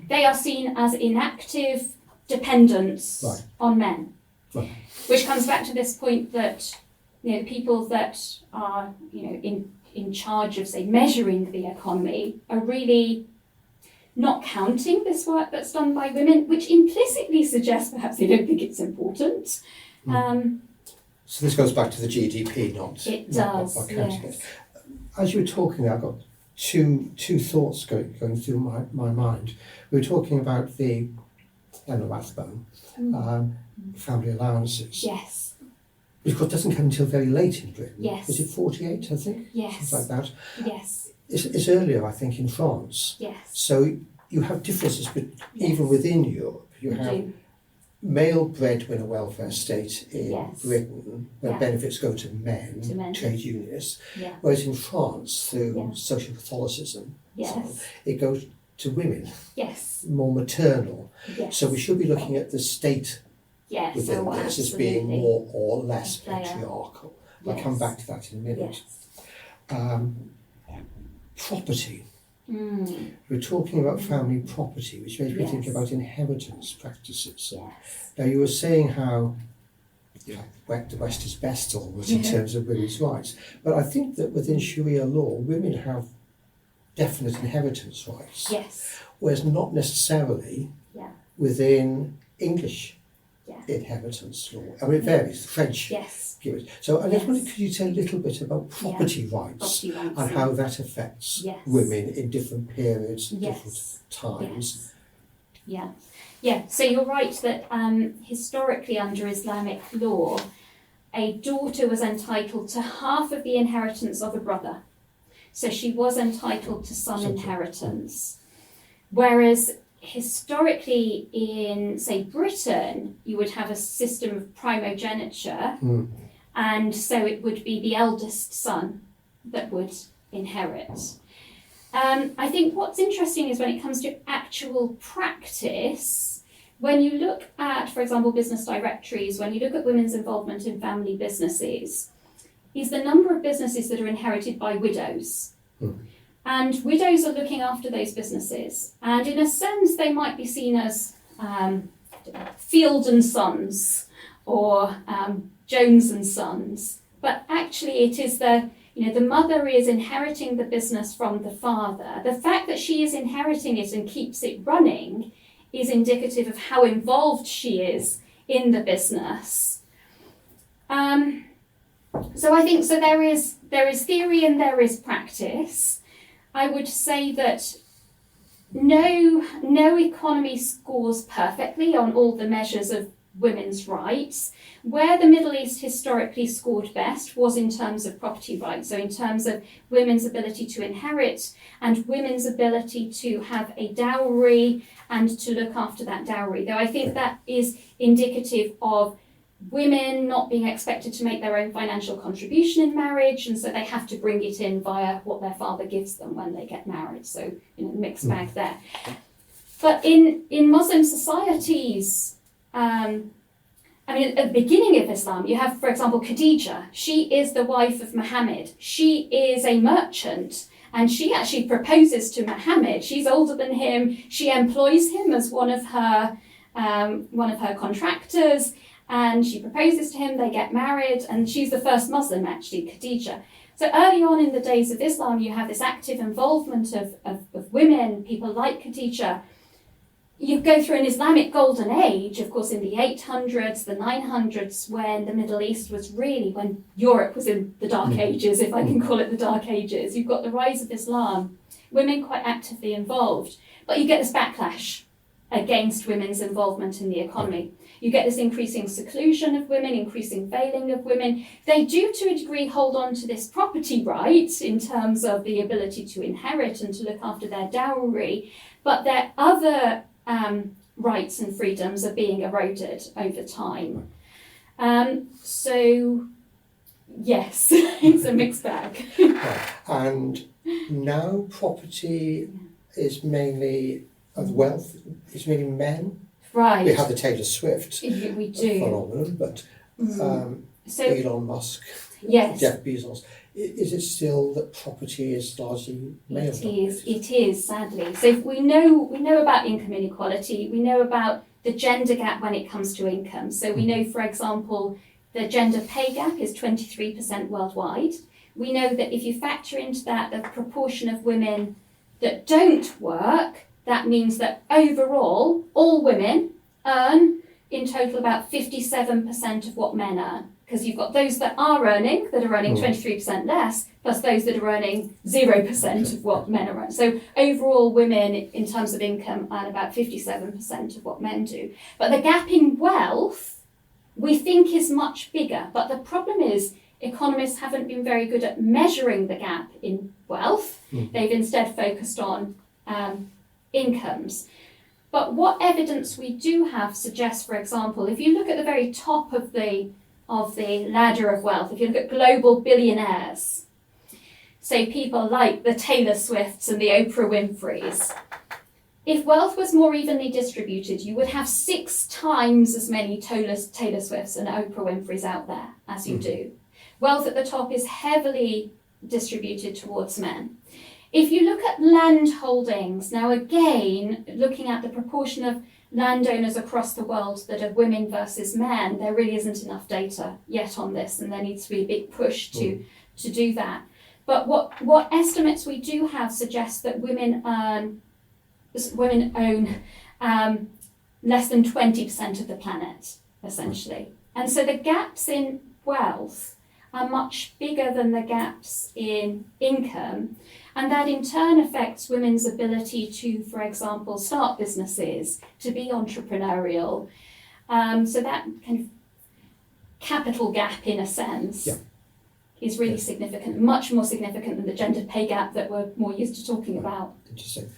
they are seen as inactive dependents on men. Right. Which comes back to this point that the people that are in charge of, say, measuring the economy are really not counting this work that's done by women, which implicitly suggests perhaps they don't think it's important.
So this goes back to the GDP, not counting it. As you were talking, I've got two thoughts going through my mind. We were talking about the Rathbone family allowances.
Yes.
Which of course doesn't come until very late in Britain.
Yes.
Was it 48, I think?
Yes.
Something like that.
Yes.
It's earlier, I think, in France.
Yes.
So you have differences, but even within Europe, you have male breadwinner welfare state in Britain, where benefits go to men, trade unionists, whereas in France, through social Catholicism, it goes to women, more maternal. Yes. So we should be looking at the state within this as being more or less patriarchal. I'll come back to that in a minute. Property. We're talking about family property, which makes me think about inheritance practices. Yes. Now, you were saying how the West is best always in terms of women's rights, but I think that within Sharia law, women have definite inheritance rights, whereas not necessarily within English inheritance law. I mean, it varies. French. Give it. So I just wondered, could you tell a little bit about property rights and how that affects women in different periods and different times?
So you're right that historically under Islamic law, a daughter was entitled to half of the inheritance of a brother. So she was entitled to some inheritance. Whereas historically in, say, Britain, you would have a system of primogeniture, and so it would be the eldest son that would inherit. I think what's interesting is when it comes to actual practice, when you look at, for example, business directories, when you look at women's involvement in family businesses, is the number of businesses that are inherited by widows. And widows are looking after those businesses. And in a sense, they might be seen as Field and Sons or Jones and Sons. But actually it is the mother is inheriting the business from the father. The fact that she is inheriting it and keeps it running is indicative of how involved she is in the business. So I think there is theory and there is practice. I would say that no economy scores perfectly on all the measures of women's rights. Where the Middle East historically scored best was in terms of property rights, so in terms of women's ability to inherit and women's ability to have a dowry and to look after that dowry. Though I think that is indicative of women not being expected to make their own financial contribution in marriage, and so they have to bring it in via what their father gives them when they get married. So, mixed bag there. But in Muslim societies, at the beginning of Islam, you have, for example, Khadija. She is the wife of Muhammad. She is a merchant, and she actually proposes to Muhammad. She's older than him. She employs him as one of her contractors, and she proposes to him. They get married, and she's the first Muslim, actually, Khadija. So early on in the days of Islam, you have this active involvement of women, people like Khadija. You go through an Islamic golden age, of course, in the 800s, the 900s, when the Middle East was really, when Europe was in the Dark Ages, if I can call it the Dark Ages. You've got the rise of Islam, women quite actively involved. But you get this backlash against women's involvement in the economy. You get this increasing seclusion of women, increasing veiling of women. They do, to a degree, hold on to this property right in terms of the ability to inherit and to look after their dowry, but their other rights and freedoms are being eroded over time. So, yes, it's a mixed bag.
Right. And now property is mainly, wealth is mainly men.
Right.
We have the Taylor Swift
we do.
phenomenon, but
So,
Elon Musk,
yes.
Jeff Bezos, is it still that property is largely male?
It is, sadly. So we know about income inequality, we know about the gender gap when it comes to income. So we know, for example, the gender pay gap is 23% worldwide. We know that if you factor into that the proportion of women that don't work, that means that overall, all women earn in total about 57% of what men earn. Because you've got those that are earning 23% less, plus those that are earning 0% of what men are earning. So overall, women, in terms of income, earn about 57% of what men do. But the gap in wealth, we think, is much bigger. But the problem is, economists haven't been very good at measuring the gap in wealth. They've instead focused on incomes. But what evidence we do have suggests, for example, if you look at the very top of the ladder of wealth, if you look at global billionaires, say people like the Taylor Swifts and the Oprah Winfreys, if wealth was more evenly distributed, you would have 6 times as many Taylor Swifts and Oprah Winfreys out there as you do. Wealth at the top is heavily distributed towards men. If you look at land holdings, now again, looking at the proportion of landowners across the world that are women versus men, there really isn't enough data yet on this, and there needs to be a big push to do that. But what estimates we do have suggest that women own less than 20% of the planet, essentially. And so the gaps in wealth are much bigger than the gaps in income. And that in turn affects women's ability to, for example, start businesses, to be entrepreneurial. So that kind of capital gap, in a sense, is really significant, much more significant than the gender pay gap that we're more used to talking about.
Interesting.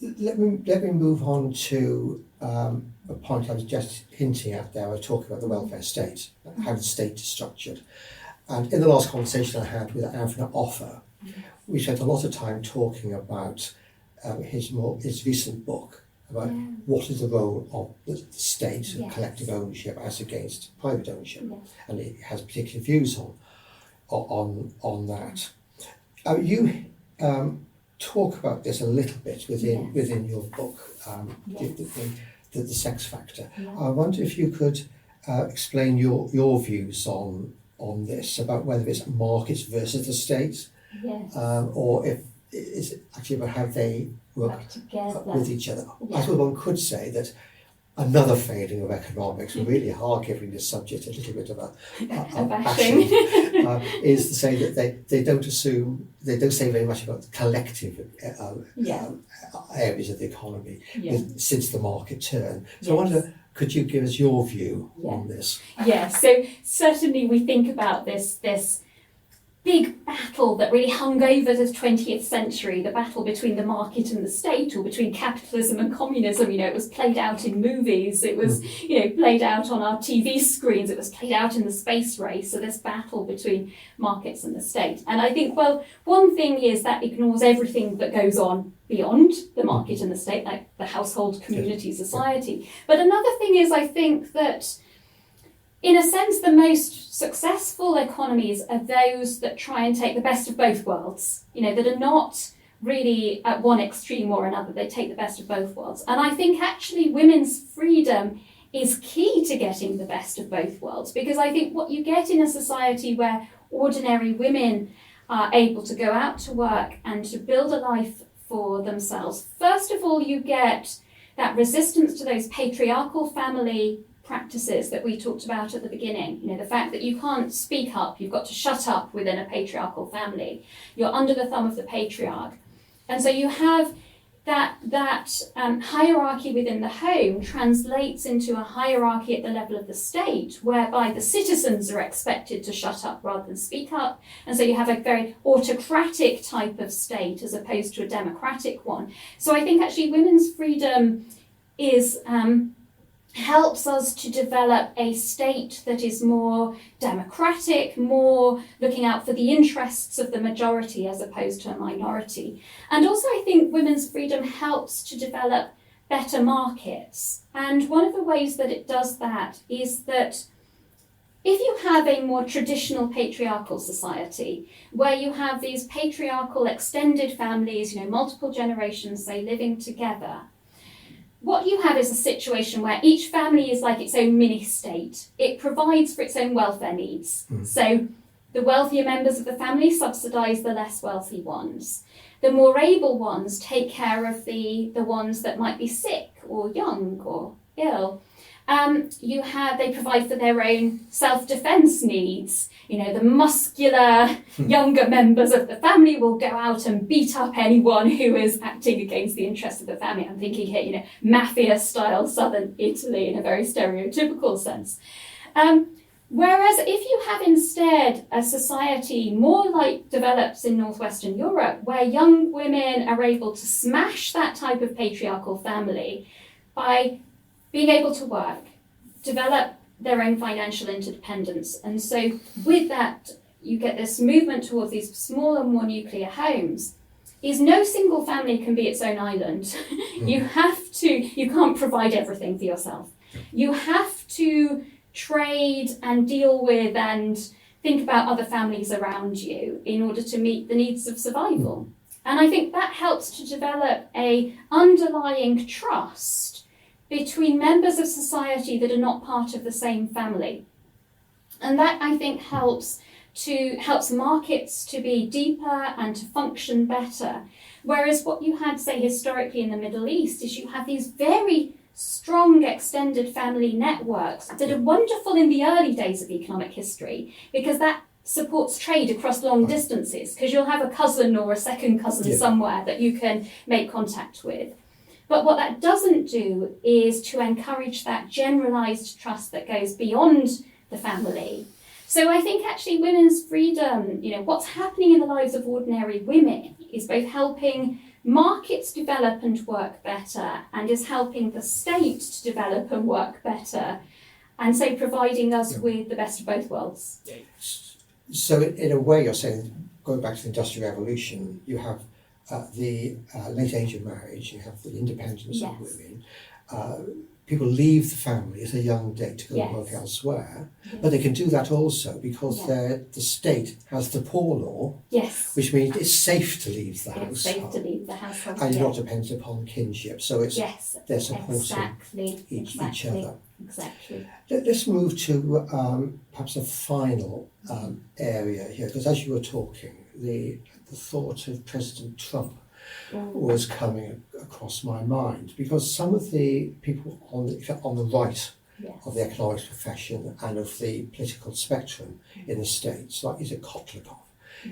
Let me move on to a point I was just hinting at there. I was talking about the welfare state, how the state is structured. And in the last conversation I had with Avner Offer, we spent a lot of time talking about his recent book about what is the role of the state and collective ownership as against private ownership, and it has particular views on that. You talk about this a little bit within your book, the sex factor. I wonder if you could explain your views on this, about whether it's markets versus the state.
Yes.
Or if it's actually about how they work
together
with each other. I suppose one could say that another failing of economics, we really are giving this subject a little bit of a bashing, is to say that they don't say very much about the collective areas of the economy since the market turn. So I wonder, could you give us your view on this?
Yes, so certainly we think about this big battle that really hung over the 20th century, the battle between the market and the state, or between capitalism and communism. It was played out in movies, it was played out on our TV screens, it was played out in the space race, so this battle between markets and the state. And I think, well, one thing is that ignores everything that goes on beyond the market and the state, like the household, community, society. But another thing is, I think that in a sense, the most successful economies are those that try and take the best of both worlds, that are not really at one extreme or another. They take the best of both worlds. And I think actually women's freedom is key to getting the best of both worlds, because I think what you get in a society where ordinary women are able to go out to work and to build a life for themselves, first of all, you get that resistance to those patriarchal family practices that we talked about at the beginning. The fact that you can't speak up, you've got to shut up within a patriarchal family. You're under the thumb of the patriarch. And so you have that hierarchy within the home translates into a hierarchy at the level of the state, whereby the citizens are expected to shut up rather than speak up. And so you have a very autocratic type of state as opposed to a democratic one. So I think actually women's freedom is helps us to develop a state that is more democratic, more looking out for the interests of the majority as opposed to a minority. And also I think women's freedom helps to develop better markets. And one of the ways that it does that is that if you have a more traditional patriarchal society, where you have these patriarchal extended families, multiple generations, say, living together, what you have is a situation where each family is like its own mini state. It provides for its own welfare needs. So the wealthier members of the family subsidise the less wealthy ones. The more able ones take care of the ones that might be sick or young or ill. They provide for their own self-defense needs. The muscular younger members of the family will go out and beat up anyone who is acting against the interests of the family. I'm thinking here, mafia-style southern Italy in a very stereotypical sense. Whereas if you have instead a society more like develops in northwestern Europe, where young women are able to smash that type of patriarchal family by being able to work, develop their own financial independence. And so with that, you get this movement towards these smaller, more nuclear homes, is no single family can be its own island. You can't provide everything for yourself. You have to trade and deal with and think about other families around you in order to meet the needs of survival. And I think that helps to develop a underlying trust between members of society that are not part of the same family. And that, I think, helps markets to be deeper and to function better. Whereas what you had, say, historically in the Middle East is you have these very strong extended family networks that are wonderful in the early days of economic history, because that supports trade across long distances, because you'll have a cousin or a second cousin somewhere that you can make contact with. But what that doesn't do is to encourage that generalised trust that goes beyond the family. So I think actually women's freedom, what's happening in the lives of ordinary women is both helping markets develop and work better, and is helping the state to develop and work better, and so providing us with the best of both worlds.
So in a way, you're saying, going back to the Industrial Revolution, you have the late age of marriage, you have the independence of women. People leave the family at a young date to go and work elsewhere, but they can do that also because the state has the poor law, which means it's safe to leave the house.
It's safe to leave the household.
And you're not dependent upon kinship, so it's they're supporting each other.
Exactly.
Let's move to perhaps a final area here, because as you were talking, the thought of President Trump was coming across my mind, because some of the people on the right of the economics profession and of the political spectrum in the States, like is it Kotlikov,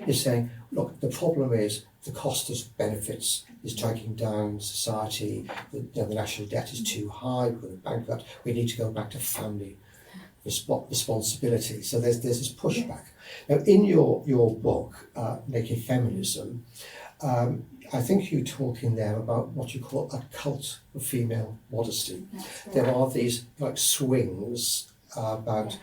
is saying, look, the problem is the cost of benefits is dragging down society, the national debt is too high, we're going to bankrupt, we need to go back to family responsibility. So there's this pushback. Now, in your book, Naked Feminism, I think you talk in there about what you call a cult of female modesty.
That's right.
There are these like swings about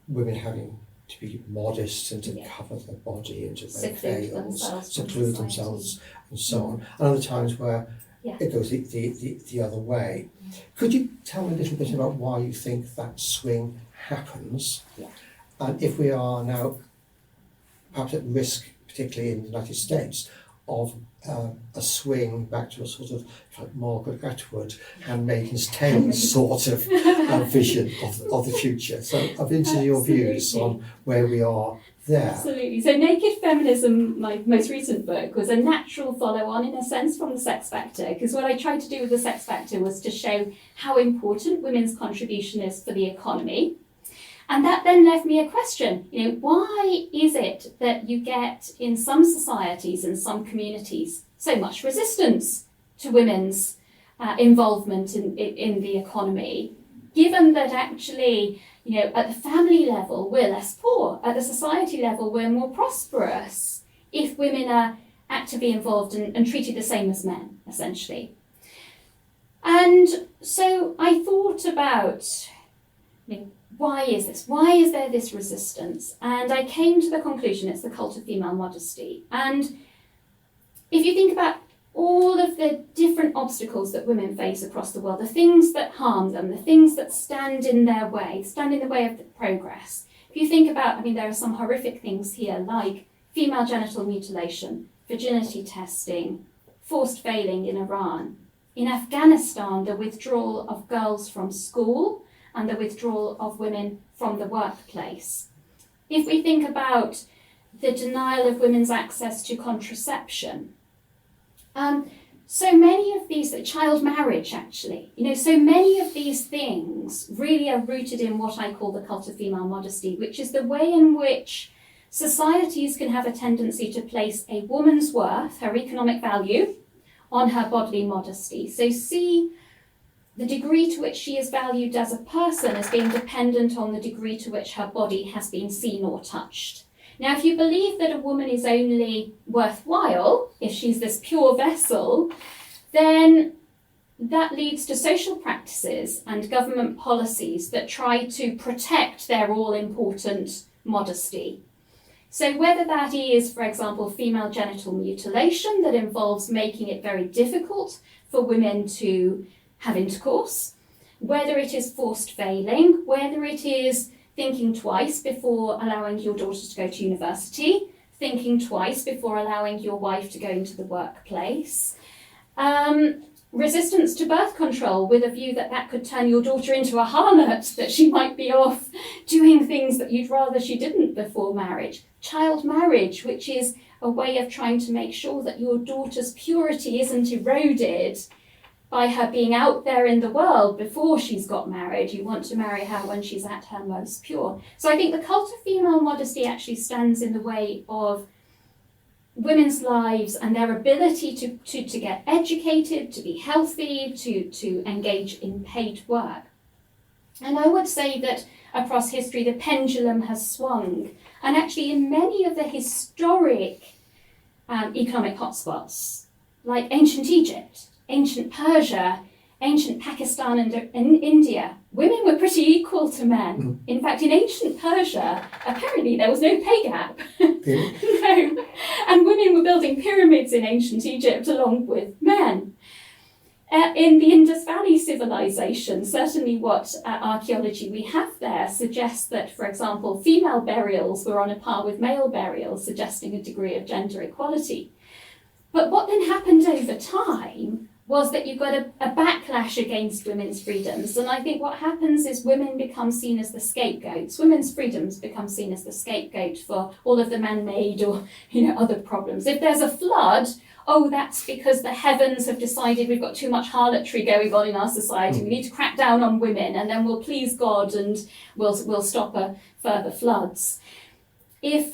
women having to be modest and to cover their body and to wear veils, seclude themselves and so on. And other times where it goes the other way. Could you tell me a little bit about why you think that swing happens? And if we are now perhaps at risk, particularly in the United States, of a swing back to a sort of like Margaret Atwood, Handmaid's Tale sort of vision of the future. So I'm interested in your views on where we are there.
Absolutely. So Naked Feminism, my most recent book, was a natural follow-on in a sense from The Sex Factor, because what I tried to do with The Sex Factor was to show how important women's contribution is for the economy. And that then left me a question, why is it that you get in some societies and some communities so much resistance to women's involvement in the economy, given that actually, at the family level, we're less poor, at the society level, we're more prosperous if women are actively involved and treated the same as men, essentially. And so I thought about, why is this? Why is there this resistance? And I came to the conclusion it's the cult of female modesty. And if you think about all of the different obstacles that women face across the world, the things that harm them, the things that stand in their way, stand in the way of the progress. If you think about, there are some horrific things here like female genital mutilation, virginity testing, forced veiling in Iran. In Afghanistan, the withdrawal of girls from school and the withdrawal of women from the workplace. If we think about the denial of women's access to contraception, so many of these, child marriage actually, so many of these things really are rooted in what I call the cult of female modesty, which is the way in which societies can have a tendency to place a woman's worth, her economic value, on her bodily modesty. So see the degree to which she is valued as a person as being dependent on the degree to which her body has been seen or touched. Now, if you believe that a woman is only worthwhile if she's this pure vessel, then that leads to social practices and government policies that try to protect their all-important modesty. So whether that is, for example, female genital mutilation that involves making it very difficult for women to have intercourse, whether it is forced veiling, whether it is thinking twice before allowing your daughter to go to university, thinking twice before allowing your wife to go into the workplace, resistance to birth control with a view that that could turn your daughter into a harlot, that she might be off doing things that you'd rather she didn't before marriage, child marriage, which is a way of trying to make sure that your daughter's purity isn't eroded by her being out there in the world before she's got married. You want to marry her when she's at her most pure. So I think the cult of female modesty actually stands in the way of women's lives and their ability to get educated, to be healthy, to engage in paid work. And I would say that across history, the pendulum has swung. And actually in many of the historic economic hotspots, like ancient Egypt, ancient Persia, ancient Pakistan and India, women were pretty equal to men. In fact, in ancient Persia, apparently there was no pay gap. No. And women were building pyramids in ancient Egypt along with men. In the Indus Valley civilization, certainly what archaeology we have there suggests that, for example, female burials were on a par with male burials, suggesting a degree of gender equality. But what then happened over time was that you got a backlash against women's freedoms. And I think what happens is women become seen as the scapegoats. Women's freedoms become seen as the scapegoat for all of the man-made or other problems. If there's a flood, that's because the heavens have decided we've got too much harlotry going on in our society. We need to crack down on women and then we'll please God and we'll stop further floods. If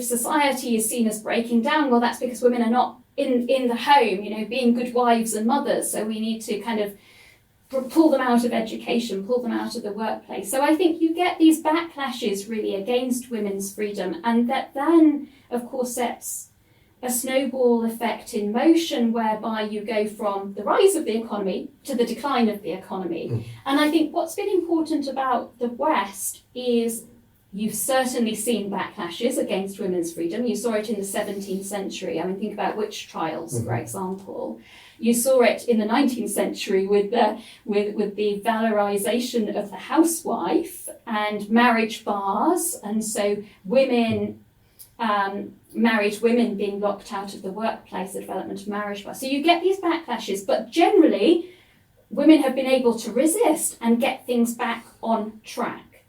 society is seen as breaking down, well, that's because women are not in the home, being good wives and mothers. So we need to kind of pull them out of education, pull them out of the workplace. So I think you get these backlashes really against women's freedom, and that then, of course, sets a snowball effect in motion whereby you go from the rise of the economy to the decline of the economy. And I think what's been important about the West is you've certainly seen backlashes against women's freedom. You saw it in the 17th century. I mean, think about witch trials, for example. You saw it in the 19th century with the valorization of the housewife and marriage bars, and so women, married women being locked out of the workplace, the development of marriage bars. So you get these backlashes, but generally women have been able to resist and get things back on track.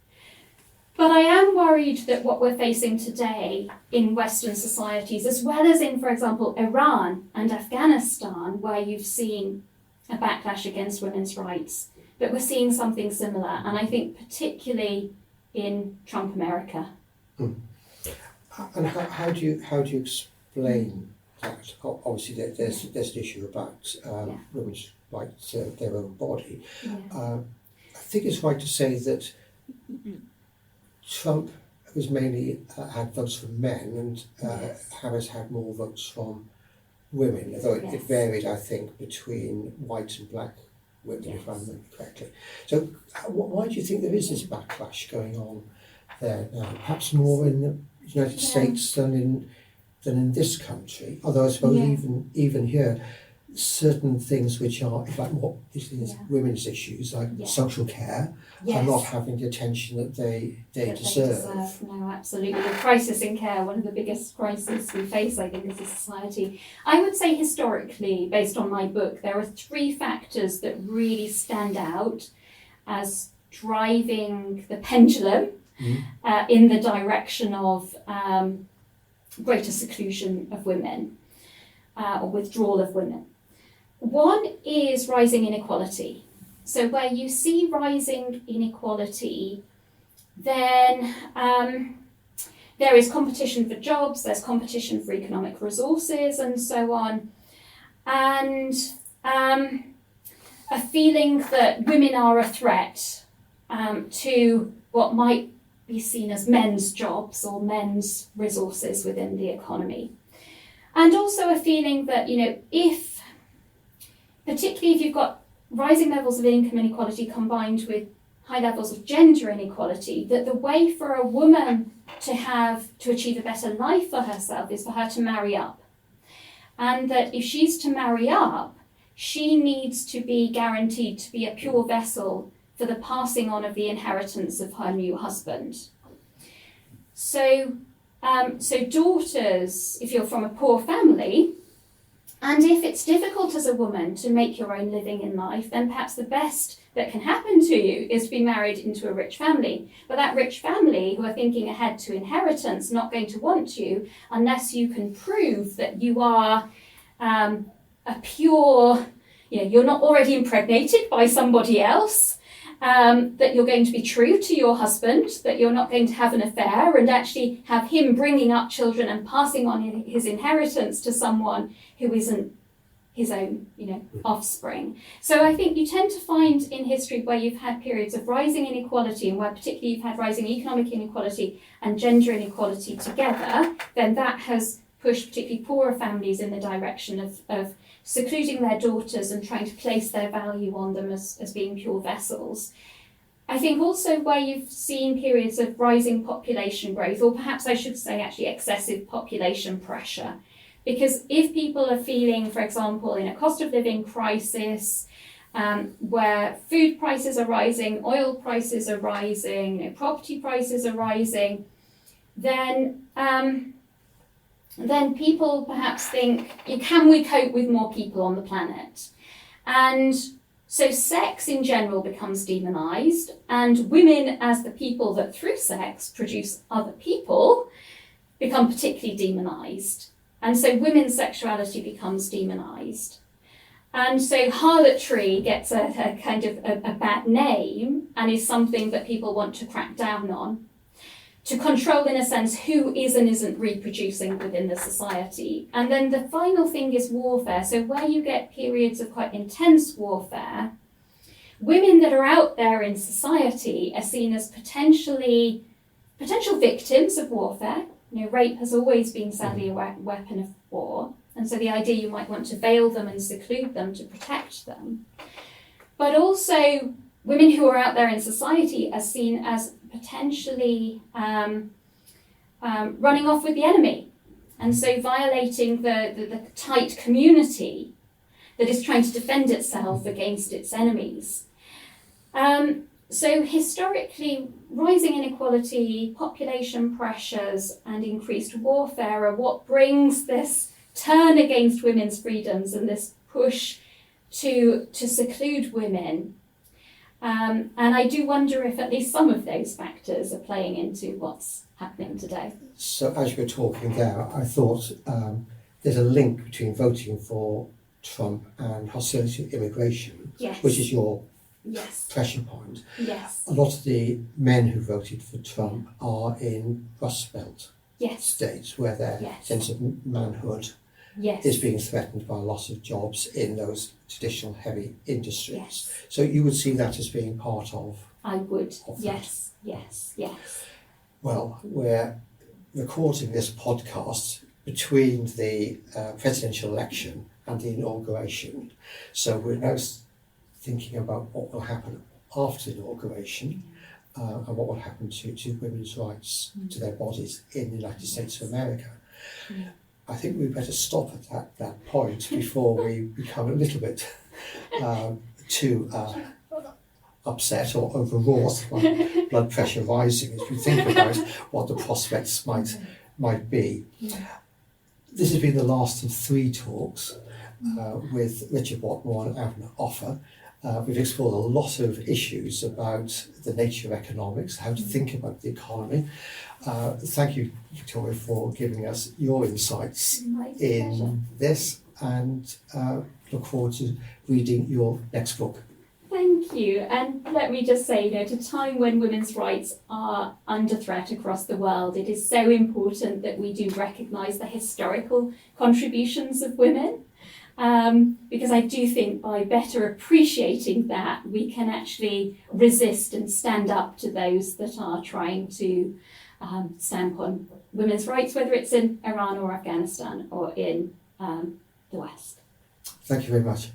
But I am worried that what we're facing today in Western societies, as well as in, for example, Iran and Afghanistan, where you've seen a backlash against women's rights, that we're seeing something similar. And I think particularly in Trump America.
And how do you explain that? Obviously, there's an issue about women's right to their own body. I think it's right to say that Trump has mainly had votes from men, and Harris had more votes from women, although it varied, I think, between white and black women, if I remember correctly. So why do you think there is this backlash going on there now? Perhaps more in the United States than in this country, although I suppose even here, certain things which are, like what is these women's issues, like social care, are not having the attention that they deserve.
No, absolutely. The crisis in care, one of the biggest crises we face, I think, as a society. I would say historically, based on my book, there are 3 factors that really stand out as driving the pendulum in the direction of greater seclusion of women or withdrawal of women. One is rising inequality. So where you see rising inequality, then there is competition for jobs, there's competition for economic resources and so on, and a feeling that women are a threat to what might be seen as men's jobs or men's resources within the economy. And also a feeling that, particularly if you've got rising levels of income inequality combined with high levels of gender inequality, that the way for a woman to achieve a better life for herself is for her to marry up. And that if she's to marry up, she needs to be guaranteed to be a pure vessel for the passing on of the inheritance of her new husband. So daughters, if you're from a poor family, and if it's difficult as a woman to make your own living in life, then perhaps the best that can happen to you is to be married into a rich family. But that rich family, who are thinking ahead to inheritance, not going to want you unless you can prove that you are a pure, you're not already impregnated by somebody else, that you're going to be true to your husband, that you're not going to have an affair and actually have him bringing up children and passing on his inheritance to someone who isn't his own, offspring. So I think you tend to find in history where you've had periods of rising inequality and where particularly you've had rising economic inequality and gender inequality together, then that has pushed particularly poorer families in the direction of secluding their daughters and trying to place their value on them as being pure vessels. I think also where you've seen periods of rising population growth, or perhaps I should say actually excessive population pressure. Because if people are feeling, for example, in a cost of living crisis, where food prices are rising, oil prices are rising, property prices are rising, then people perhaps think, can we cope with more people on the planet? And so sex in general becomes demonized, and women as the people that through sex produce other people become particularly demonized. And so women's sexuality becomes demonized. And so harlotry gets a kind of a bad name and is something that people want to crack down on, to control, in a sense, who is and isn't reproducing within the society. And then the final thing is warfare. So where you get periods of quite intense warfare, women that are out there in society are seen as potential victims of warfare. Rape has always been sadly a weapon of war, and so the idea you might want to veil them and seclude them to protect them. But also, women who are out there in society are seen as potentially running off with the enemy, and so violating the tight community that is trying to defend itself against its enemies. So historically, rising inequality, population pressures, and increased warfare are what brings this turn against women's freedoms and this push to seclude women. And I do wonder if at least some of those factors are playing into what's happening today.
So as you were talking there, I thought there's a link between voting for Trump and hostility to immigration,
Yes.
which is your
Yes.
pressure point.
Yes.
A lot of the men who voted for Trump are in Rust Belt
Yes.
states where their
Yes.
sense of manhood
Yes.
is being threatened by a loss of jobs in those traditional heavy industries.
Yes.
So you would see that as being part of.
I would.
Of that.
Yes. Yes. Yes.
Well, we're recording this podcast between the presidential election and the inauguration. So we're now thinking about what will happen after the inauguration and what will happen to women's rights, to their bodies in the United States of America. I think we better stop at that point before we become a little bit too upset or overwrought by blood pressure rising as we think about what the prospects might be. This has been the last of 3 talks with Richard Watmore and Avner Offer. We've explored a lot of issues about the nature of economics, how to think about the economy. Thank you, Victoria, for giving us your insights in this, and look forward to reading your next book.
Thank you. And let me just say, at a time when women's rights are under threat across the world, it is so important that we do recognise the historical contributions of women. Because I do think by better appreciating that, we can actually resist and stand up to those that are trying to stamp on women's rights, whether it's in Iran or Afghanistan or in the West.
Thank you very much.